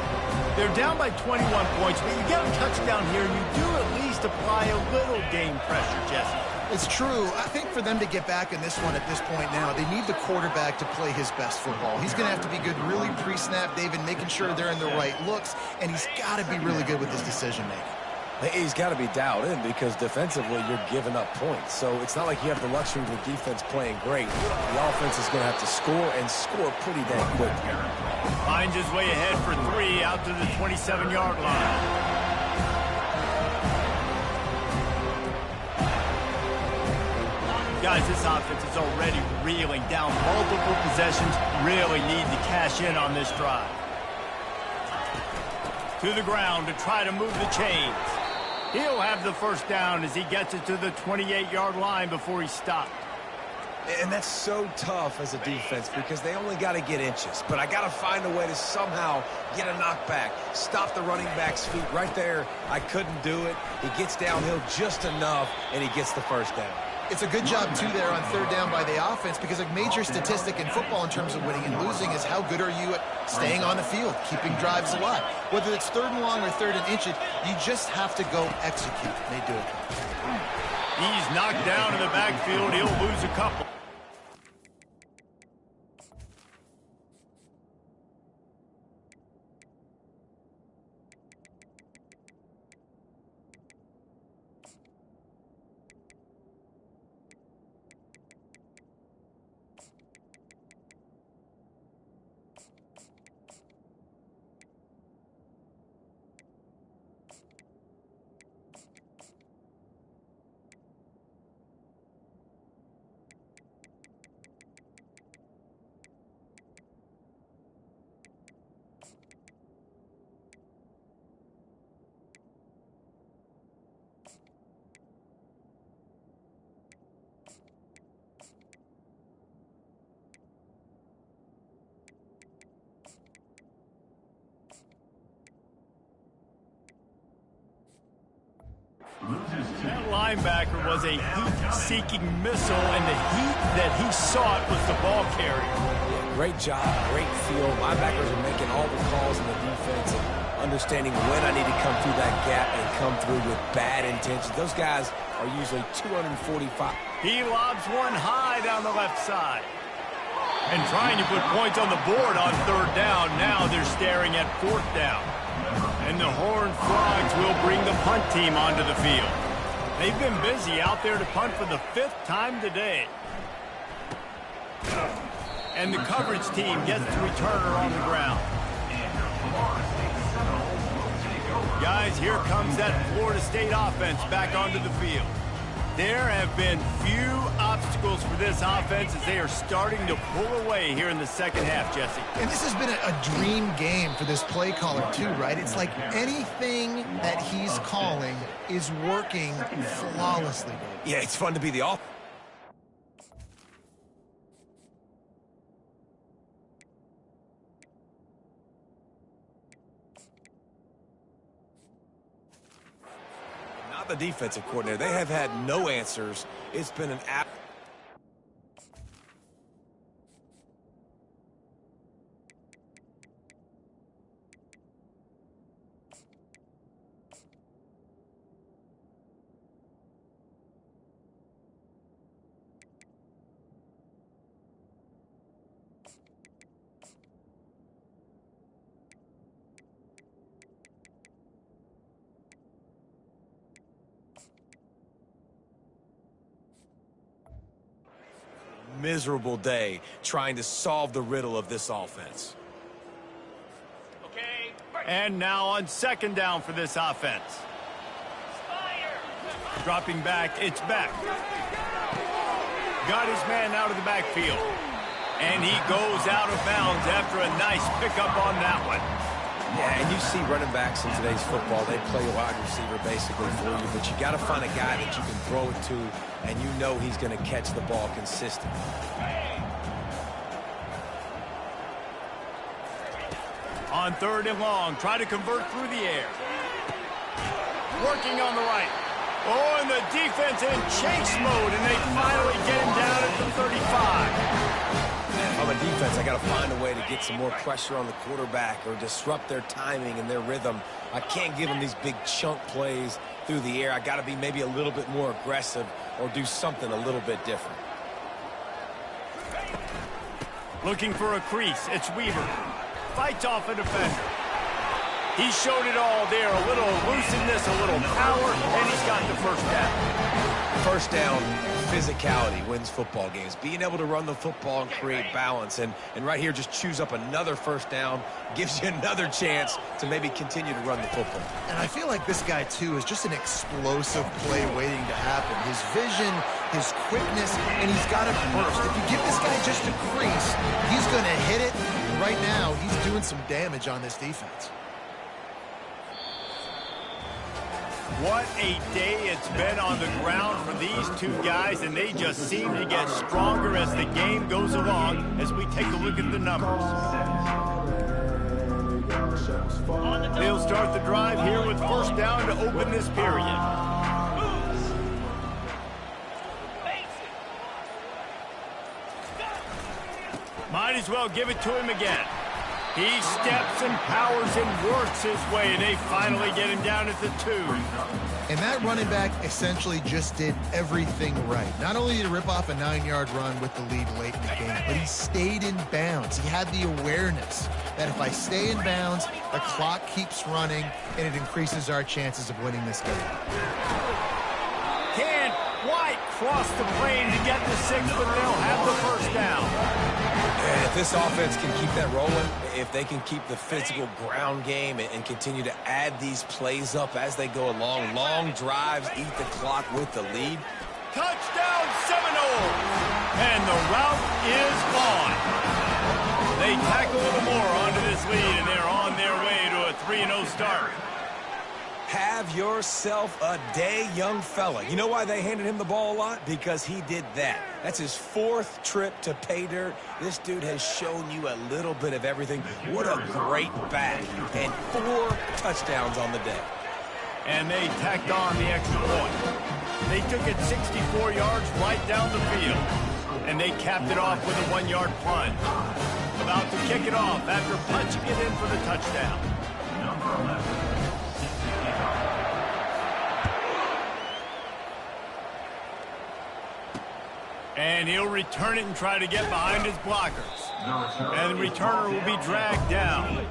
They're down by 21 points, but you get a touchdown here, and you do at least apply a little game pressure, Jesse.
It's true. I think for them to get back in this one at this point now, they need the quarterback to play his best football. He's going to have to be good really pre-snap, David, making sure they're in the right looks, and he's got to be really good with his decision-making.
He's got to be dialed in because defensively you're giving up points. So it's not like you have the luxury of the defense playing great. The offense is going to have to score and score pretty damn quick here.
Finds his way ahead for 3 out to the 27-yard line. Guys, this offense is already reeling down multiple possessions. Really need to cash in on this drive. To the ground to try to move the chains. He'll have the first down as he gets it to the 28-yard line before he stopped.
And that's so tough as a defense because they only got to get inches. But I got to find a way to somehow get a knockback, stop the running back's feet right there. I couldn't do it. He gets downhill just enough, and he gets the first down.
It's a good job, too, there on third down by the offense because a major statistic in football in terms of winning and losing is how good are you at staying on the field, keeping drives alive. Whether it's third and long or third and inches, you just have to go execute. They do it.
He's knocked down in the backfield. He'll lose a couple. That linebacker was a heat-seeking missile, and the heat that he sought was the ball carrier.
Yeah, great job, great feel. Linebackers are making all the calls in the defense and understanding when I need to come through that gap and come through with bad intentions. Those guys are usually 245.
He lobs one high down the left side. And trying to put points on the board on third down. Now they're staring at fourth down. And the Horned Frogs will bring the punt team onto the field. They've been busy out there to punt for the 5th time today. And the coverage team gets the returner on the ground. Guys, here comes that Florida State offense back onto the field. There have been few obstacles for this offense as they are starting to pull away here in the second half, Jesse.
And this has been a dream game for this play caller, too, right? It's like anything that he's calling is working flawlessly.
Yeah, it's fun to be the offense. The defensive coordinator. They have had no answers. It's been an app. Miserable day trying to solve the riddle of this offense.
Okay. And now on second down for this offense. Dropping back, it's back. Got his man out of the backfield. And he goes out of bounds after a nice pickup on that one.
Yeah, and you see running backs in today's football, they play a wide receiver basically for you, but you got to find a guy that you can throw it to, and you know he's going to catch the ball consistently.
On third and long, try to convert through the air. Working on the right. Oh, and the defense in chase mode, and they finally get him down at the 35.
On a defense, I got to find a way to get some more pressure on the quarterback or disrupt their timing and their rhythm. I can't give them these big chunk plays through the air. I got to be maybe a little bit more aggressive or do something a little bit different.
Looking for a crease. It's Weaver. Fights off a defender. He showed it all there. A little looseness, a little power, and he's got the first down.
First down, physicality wins football games. Being able to run the football and create balance. And right here, just choose up another first down. Gives you another chance to maybe continue to run the football.
And I feel like this guy, too, is just an explosive play waiting to happen. His vision his quickness, and he's got a burst. If you give this guy just a crease, he's going to hit it. And right now, he's doing some damage on this defense.
What a day it's been on the ground for these two guys, and they just seem to get stronger as the game goes along as we take a look at the numbers. They'll start the drive here with first down to open this period. Might as well give it to him again. He steps and powers and works his way, and they finally get him down at the 2.
And that running back essentially just did everything right. Not only did he rip off a 9-yard run with the lead late in the game, but he stayed in bounds. He had the awareness that if I stay in bounds, the clock keeps running, and it increases our chances of winning this game.
Can't quite cross the plane to get the 6, but they'll have the first down.
And if this offense can keep that rolling, if they can keep the physical ground game and continue to add these plays up as they go along, long drives, eat the clock with the lead.
Touchdown Seminoles! And the route is on. They tack a little more onto this lead, and they're on their way to a 3-0 start.
Have yourself a day, young fella. You know why they handed him the ball a lot? Because he did that. That's his 4th trip to pay dirt. This dude has shown you a little bit of everything. What a great back. And 4 touchdowns on the day.
And they tacked on the extra point. They took it 64 yards right down the field. And they capped it off with a 1-yard plunge. About to kick it off after punching it in for the touchdown. Number 11. And he'll return it and try to get behind his blockers. And the returner will be dragged down.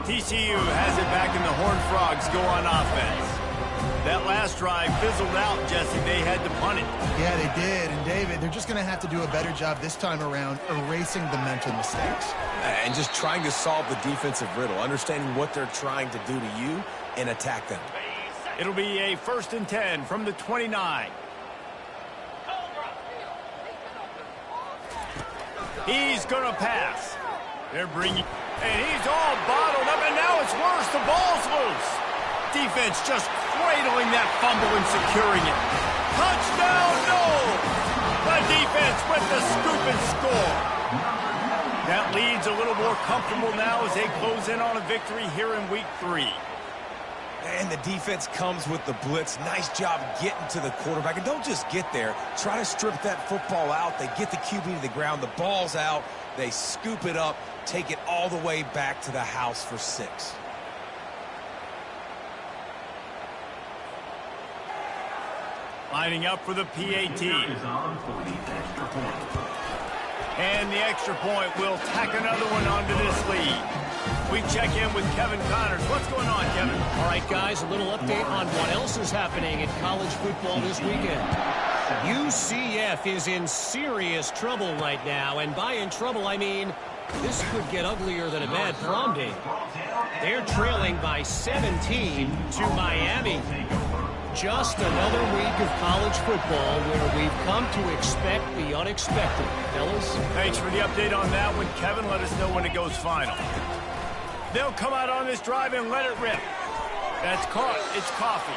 TCU has it back and the Horned Frogs go on offense. That last drive fizzled out, Jesse. They had to punt it.
Yeah, they did. And, David, they're just going to have to do a better job this time around erasing the mental mistakes.
And just trying to solve the defensive riddle, understanding what they're trying to do to you and attack them.
It'll be a 1st and 10 from the 29. He's going to pass. They're bringing... And he's all bottled up, and now it's worse. The ball's loose. Defense just cradling that fumble and securing it. Touchdown, no! The defense with the scoop and score. That lead's a little more comfortable now as they close in on a victory here in Week 3.
And the defense comes with the blitz. Nice job getting to the quarterback. And don't just get there. Try to strip that football out. They get the QB to the ground. The ball's out. They scoop it up, take it all the way back to the house for 6.
Lining up for the PAT. And the extra point will tack another one onto this lead. We check in with Kevin Connors. What's going on, Kevin?
All right, guys, a little update on what else is happening in college football this weekend. UCF is in serious trouble right now, and by in trouble, I mean this could get uglier than a bad prom date. They're trailing by 17 to Miami. Just another week of college football where we've come to expect the unexpected. Fellas?
Thanks for the update on that one, Kevin. Let us know when it goes final. They'll come out on this drive and let it rip. That's caught. It's Coffee.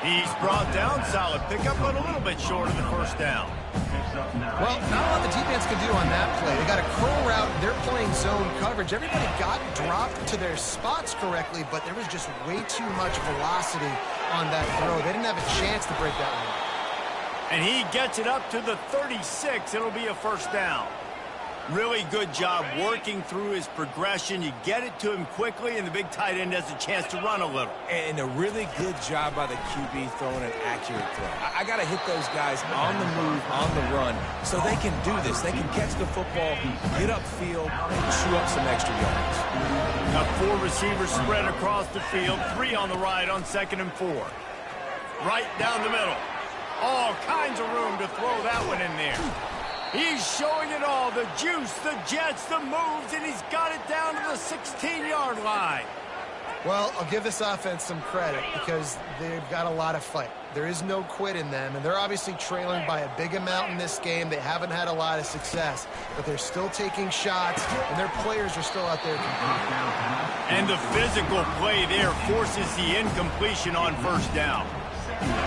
He's brought down. Solid pickup, but a little bit short of the first down.
Well, not a lot the defense can do on that play. They got a curl route. They're playing zone coverage. Everybody got dropped to their spots correctly, but there was just way too much velocity on that throw. They didn't have a chance to break that one.
And he gets it up to the 36. It'll be a first down. Really good job working through his progression. You get it to him quickly, and the big tight end has a chance to run a little.
And a really good job by the QB throwing an accurate throw. I got to hit those guys on the move, on the run, so they can do this. They can catch the football, get upfield, and chew up some extra yards.
Now 4 receivers spread across the field, 3 on the right on 2nd and 4. Right down the middle. All kinds of room to throw that one in there. He's showing it all, the juice, the jets, the moves, and he's got it down to the 16-yard line.
Well, I'll give this offense some credit because they've got a lot of fight. There is no quit in them, and they're obviously trailing by a big amount in this game. They haven't had a lot of success, but they're still taking shots, and their players are still out there competing.
And the physical play there forces the incompletion on first down.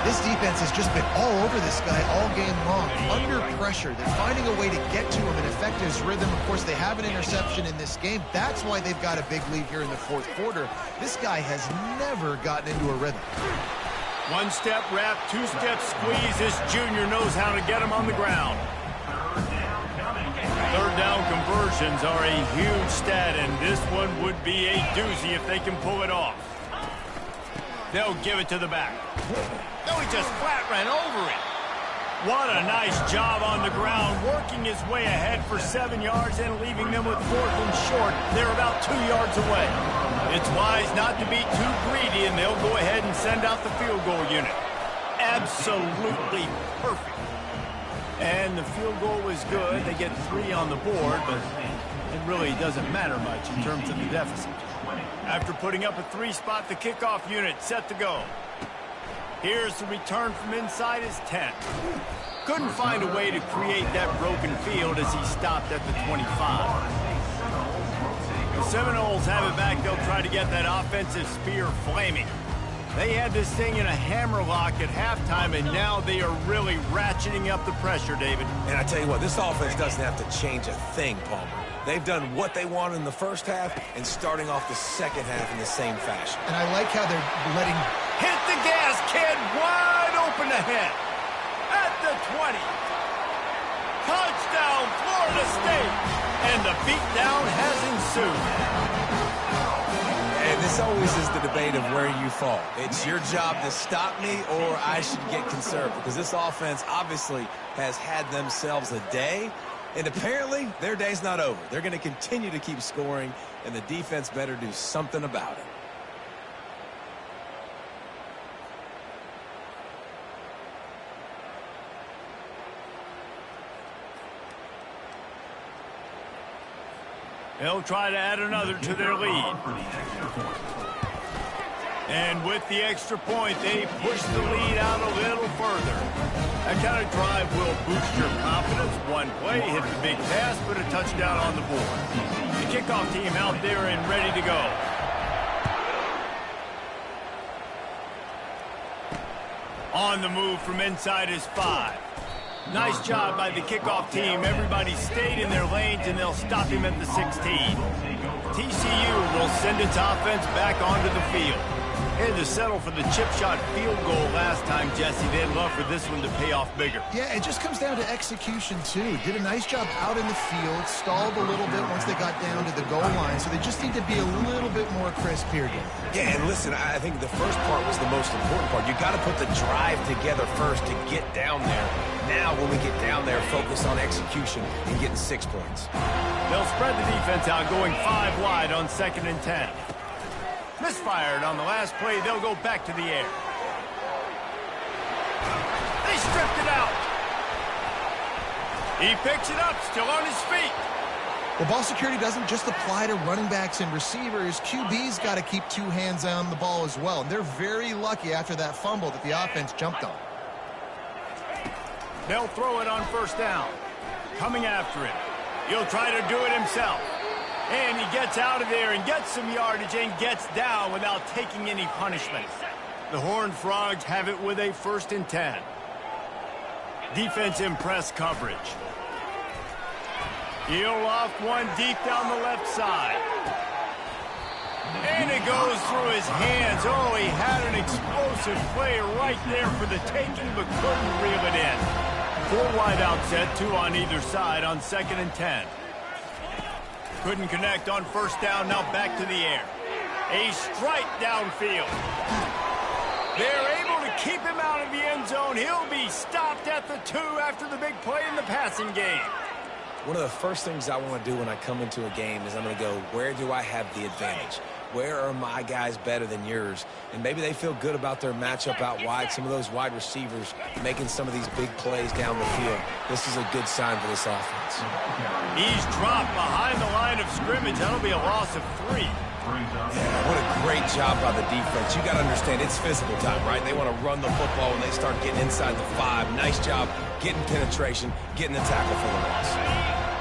This defense has just been all over this guy all game long. Under pressure, they're finding a way to get to him and affect his rhythm. Of course, they have an interception in this game. That's why they've got a big lead here in the fourth quarter. This guy has never gotten into a rhythm.
One-step wrap, two-step squeeze. This junior knows how to get him on the ground. Third down conversions are a huge stat, and this one would be a doozy if they can pull it off. They'll give it to the back. No, he just flat ran over it. What a nice job on the ground, working his way ahead for 7 yards and leaving them with 4th and short. They're about 2 yards away. It's wise not to be too greedy, and they'll go ahead and send out the field goal unit. Absolutely perfect. And the field goal was good. They get 3 on the board, but it really doesn't matter much in terms of the deficit. After putting up a 3-spot, the kickoff unit set to go. Here's the return from inside his 10. Couldn't find a way to create that broken field as he stopped at the 25. The Seminoles have it back. They'll try to get that offensive spear flaming. They had this thing in a hammerlock at halftime, and now they are really ratcheting up the pressure, David.
And I tell you what, this offense doesn't have to change a thing, Palmer. They've done what they wanted in the first half and starting off the second half in the same fashion.
And I like how they're letting...
Hit the gas, kid. Wide open ahead. At the 20. Touchdown, Florida State. And the beatdown has ensued.
And this always is the debate of where you fall. It's your job to stop me or I should get conservative, because this offense obviously has had themselves a day, and apparently their day's not over. They're going to continue to keep scoring, and the defense better do something about it.
They'll try to add another to their lead. And with the extra point, they push the lead out a little further. That kind of drive will boost your confidence. One play, hit the big pass, put a touchdown on the board. The kickoff team out there and ready to go. On the move from inside his 5. Nice job by the kickoff team. Everybody stayed in their lanes, and they'll stop him at the 16. TCU will send its offense back onto the field. They had to settle for the chip shot field goal last time, Jesse. They'd love for this one to pay off bigger.
Yeah, it just comes down to execution, too. Did a nice job out in the field, stalled a little bit once they got down to the goal line, so they just need to be a little bit more crisp here, Dave.
Yeah, and listen, I think the first part was the most important part. You got to put the drive together first to get down there. Now, when we get down there, focus on execution and getting 6 points.
They'll spread the defense out, going 5 wide on 2nd and 10. Misfired on the last play. They'll go back to the air. They stripped it out. He picks it up, still on his feet.
Well, ball security doesn't just apply to running backs and receivers. QB's got to keep 2 hands on the ball as well. And they're very lucky after that fumble that the offense jumped on.
They'll throw it on first down. Coming after him. He'll try to do it himself. And he gets out of there and gets some yardage and gets down without taking any punishment. The Horned Frogs have it with a 1st and 10. Defense in press coverage. He'll loft one deep down the left side. And it goes through his hands. Oh, he had an explosive play right there for the taking, but couldn't reel it in. 4 wide out set, 2 on either side on 2nd and 10. Couldn't connect on first down, now back to the air. A strike downfield. They're able to keep him out of the end zone. He'll be stopped at the 2 after the big play in the passing game.
One of the first things I want to do when I come into a game is I'm going to go, where do I have the advantage? Where are my guys better than yours? And maybe they feel good about their matchup out wide. Some of those wide receivers making some of these big plays down the field. This is a good sign for this offense.
He's dropped behind the line of scrimmage. That'll be a loss of 3.
Yeah, what a great job by the defense. You got to understand, it's physical time, right? They want to run the football when they start getting inside the 5. Nice job getting penetration, getting the tackle for the loss.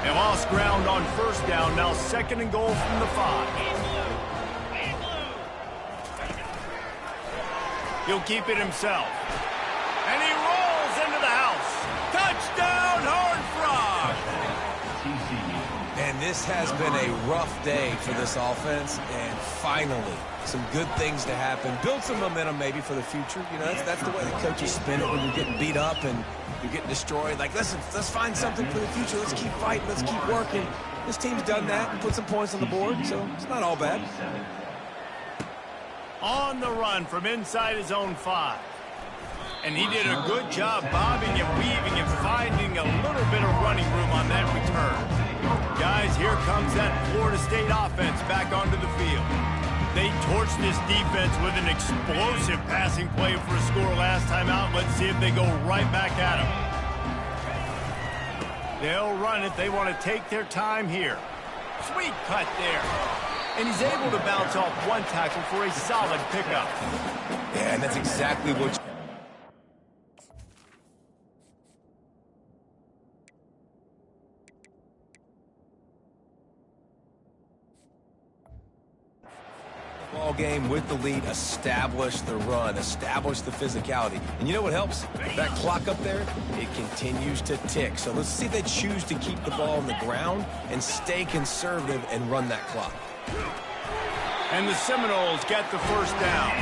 They lost ground on first down. Now 2nd and goal from the 5. He'll keep it himself. And he rolls into the house. Touchdown, Horned Frog!
And this has been a rough day for this offense, and finally, some good things to happen. Build some momentum maybe for the future. You know, that's the way the coaches spin it when you're getting beat up and you're getting destroyed. Like, listen, let's find something for the future. Let's keep fighting. Let's keep working. This team's done that and put some points on the board, so it's not all bad.
On the run from inside his own 5. And he did a good job bobbing and weaving and finding a little bit of running room on that return. Guys, here comes that Florida State offense back onto the field. They torched this defense with an explosive passing play for a score last time out. Let's see if they go right back at him. They'll run it. They want to take their time here. Sweet cut there. And he's able to bounce off one tackle for a solid pickup.
Yeah, and that's exactly what ball game with the lead, establish the run, establish the physicality. And you know what helps? That clock up there, it continues to tick. So let's see if they choose to keep the ball on the ground and stay conservative and run that clock.
And the Seminoles get the first down.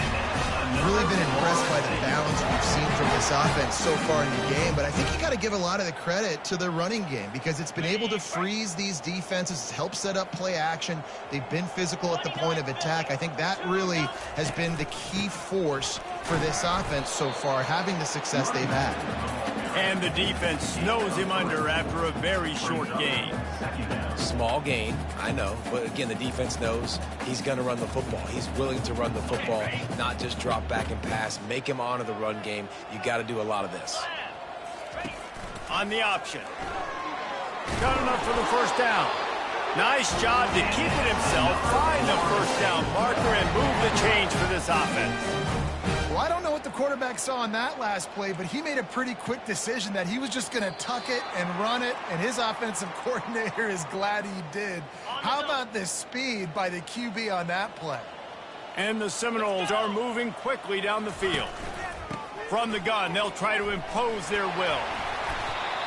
Really been impressed by the balance we've seen from this offense so far in the game, but I think you got to give a lot of the credit to the running game because it's been able to freeze these defenses, help set up play action. They've been physical at the point of attack. I think that really has been the key force for this offense so far, having the success they've had.
And the defense snows him under after a very short gain.
Small gain, I know, but again, the defense knows he's going to run the football. He's willing to run the football, not just drop back and pass, make him honor the run game. You got to do a lot of this.
On the option. Got enough for the first down. Nice job to keep it himself, find the first down marker, and move the change for this offense.
Well, I don't know what the quarterback saw on that last play, but he made a pretty quick decision that he was just going to tuck it and run it, and his offensive coordinator is glad he did. How about the speed by the QB on that play?
And the Seminoles are moving quickly down the field. From the gun, they'll try to impose their will.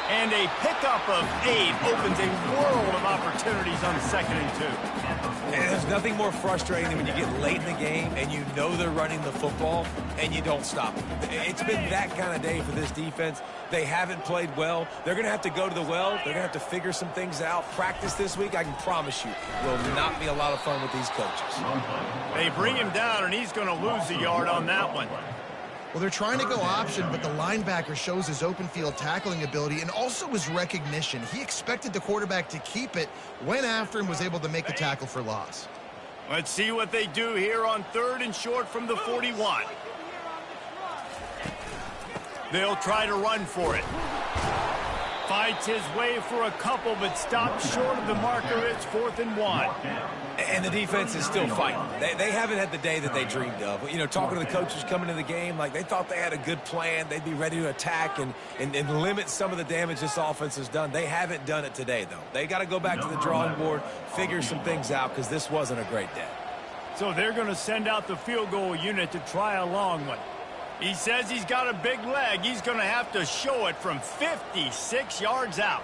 And a pickup of 8 opens a world of opportunities on 2nd and 2.
And there's nothing more frustrating than when you get late in the game and you know they're running the football and you don't stop them. It's been that kind of day for this defense. They haven't played well. They're going to have to go to the well. They're going to have to figure some things out. Practice this week, I can promise you, will not be a lot of fun with these coaches.
They bring him down, and he's going to lose a yard on that one.
Well, they're trying to go option, but the linebacker shows his open field tackling ability and also his recognition. He expected the quarterback to keep it, went after him, was able to make the tackle for loss.
Let's see what they do here on 3rd and short from the 41. They'll try to run for it. Fights his way for a couple, but stops short of the marker. It's 4th and 1.
And the defense is still fighting. They haven't had the day that they dreamed of. You know, talking to the coaches coming into the game, like they thought they had a good plan. They'd be ready to attack and limit some of the damage this offense has done. They haven't done it today, though. They got to go back to the drawing board, figure some things out, because this wasn't a great day.
So they're going to send out the field goal unit to try a long one. He says he's got a big leg. He's going to have to show it from 56 yards out.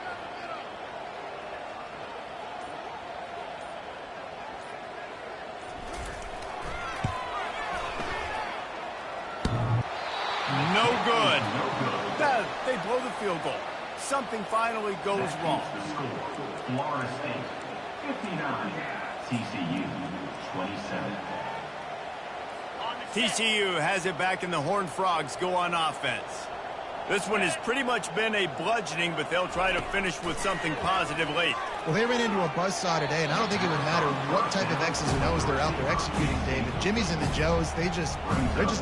No good. They blow the field goal. Something finally goes wrong.
Florida State, 59. TCU, 27.
TCU has it back, and the Horned Frogs go on offense. This one has pretty much been a bludgeoning, but they'll try to finish with something positive late.
Well, they ran into a buzzsaw today, and I don't think it would matter what type of X's and O's they're out there executing, David. Jimmy's and the Joes, they're just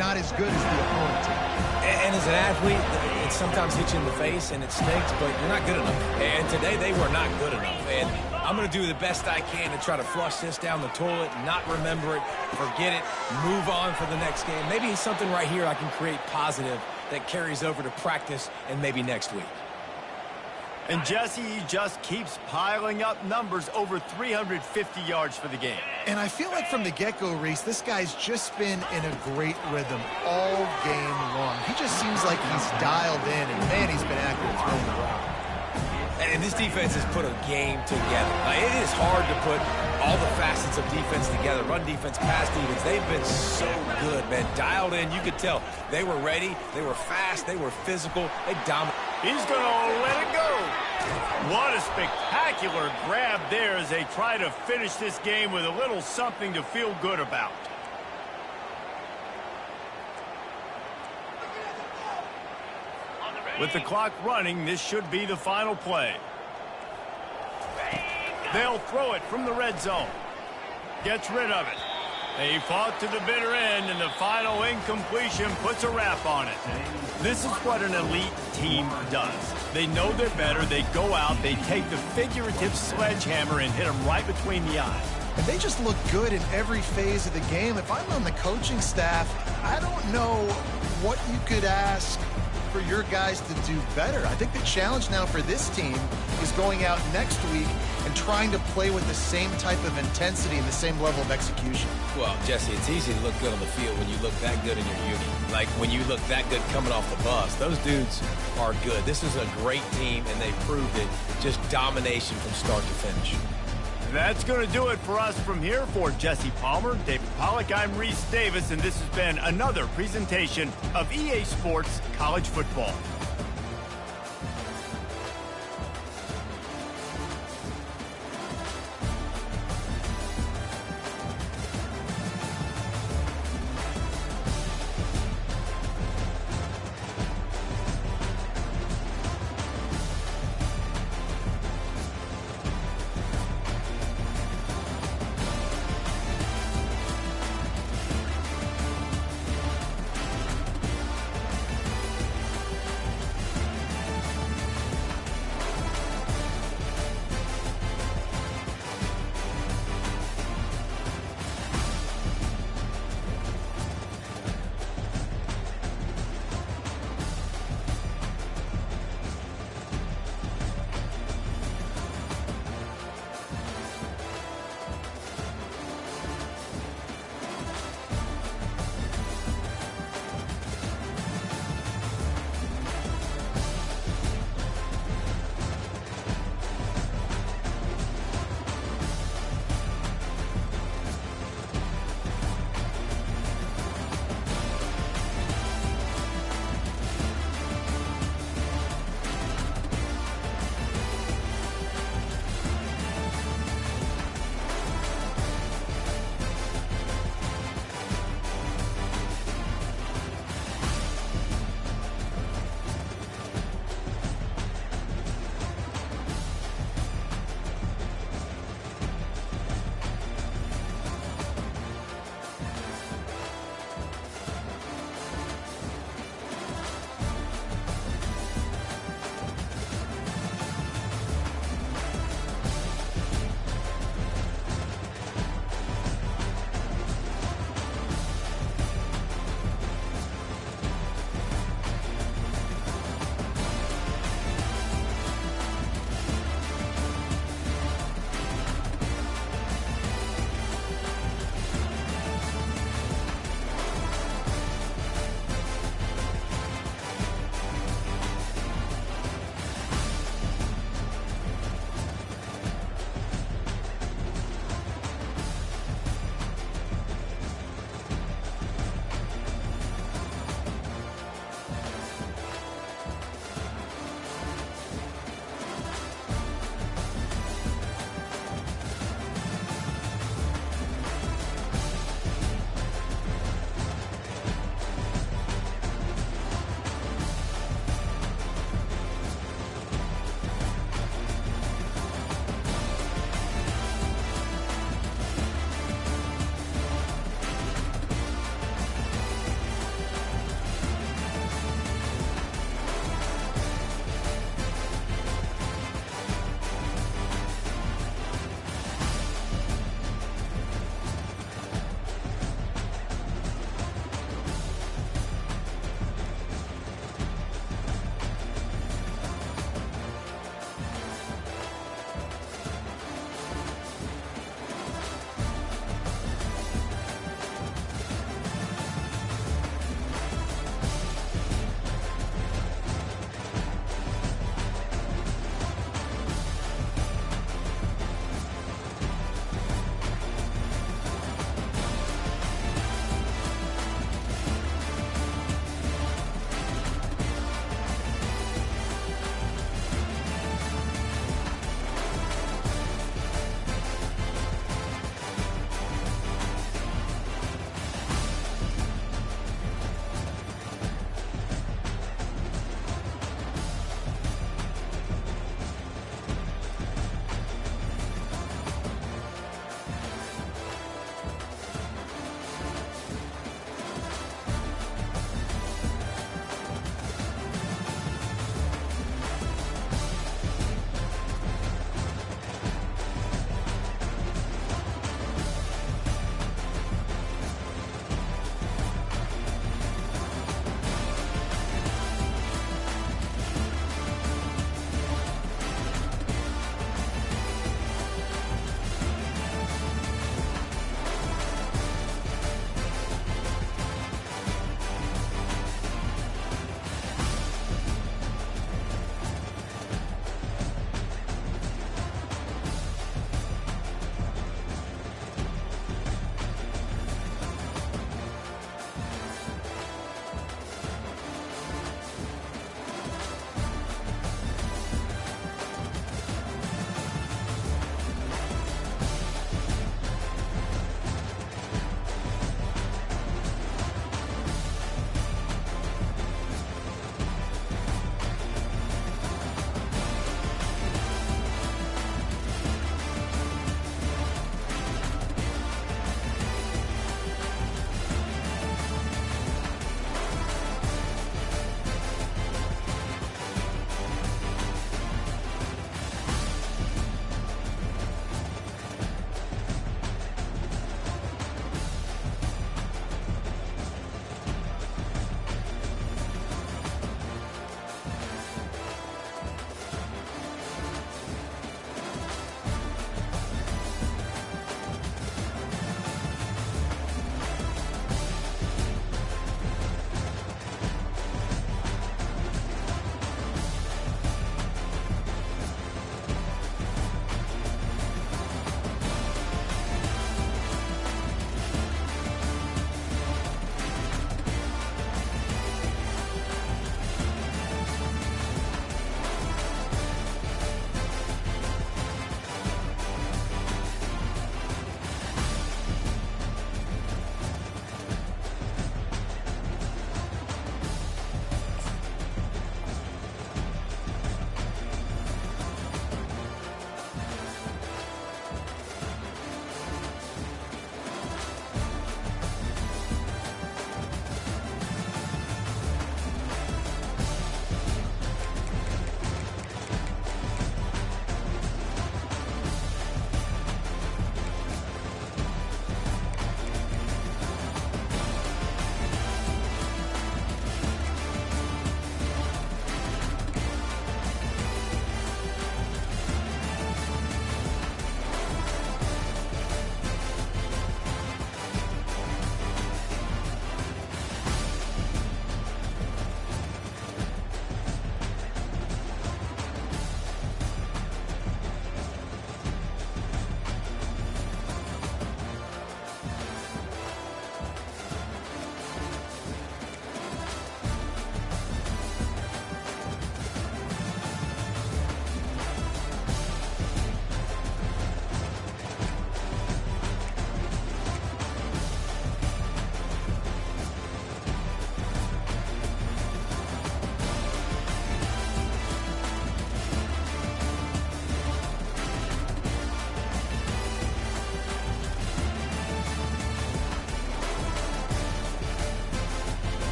not as good as the opponent team.
And as an athlete, it sometimes hits you in the face and it stinks, but you're not good enough. And today they were not good enough. And I'm going to do the best I can to try to flush this down the toilet, not remember it, forget it, move on for the next game. Maybe it's something right here I can create positive that carries over to practice and maybe next week.
And Jesse, he just keeps piling up numbers, over 350 yards for the game.
And I feel like from the get-go, Reese, this guy's just been in a great rhythm all game long. He just seems like he's dialed in, and man, he's been accurate throwing the ball.
And this defense has put a game together. Now, it is hard to put all the facets of defense together. Run defense, pass defense. They've been so good, man. Dialed in. You could tell they were ready. They were fast. They were physical. They dominated.
He's going to let it go. What a spectacular grab there as they try to finish this game with a little something to feel good about. With the clock running, this should be the final play. They'll throw it from the red zone. Gets rid of it. They fought to the bitter end, and the final incompletion puts a wrap on it. This is what an elite team does. They know they're better. They go out. They take the figurative sledgehammer and hit them right between the eyes.
And they just look good in every phase of the game. If I'm on the coaching staff, I don't know what you could ask for your guys to do better. I think the challenge now for this team is going out next week and trying to play with the same type of intensity and the same level of execution.
Well, Jesse, it's easy to look good on the field when you look that good in your uni. Like when you look that good coming off the bus. Those dudes are good. This is a great team, and they proved it. Just domination from start to finish.
That's going to do it for us from here. For Jesse Palmer, David Pollack, I'm Reese Davis, and this has been another presentation of EA Sports College Football.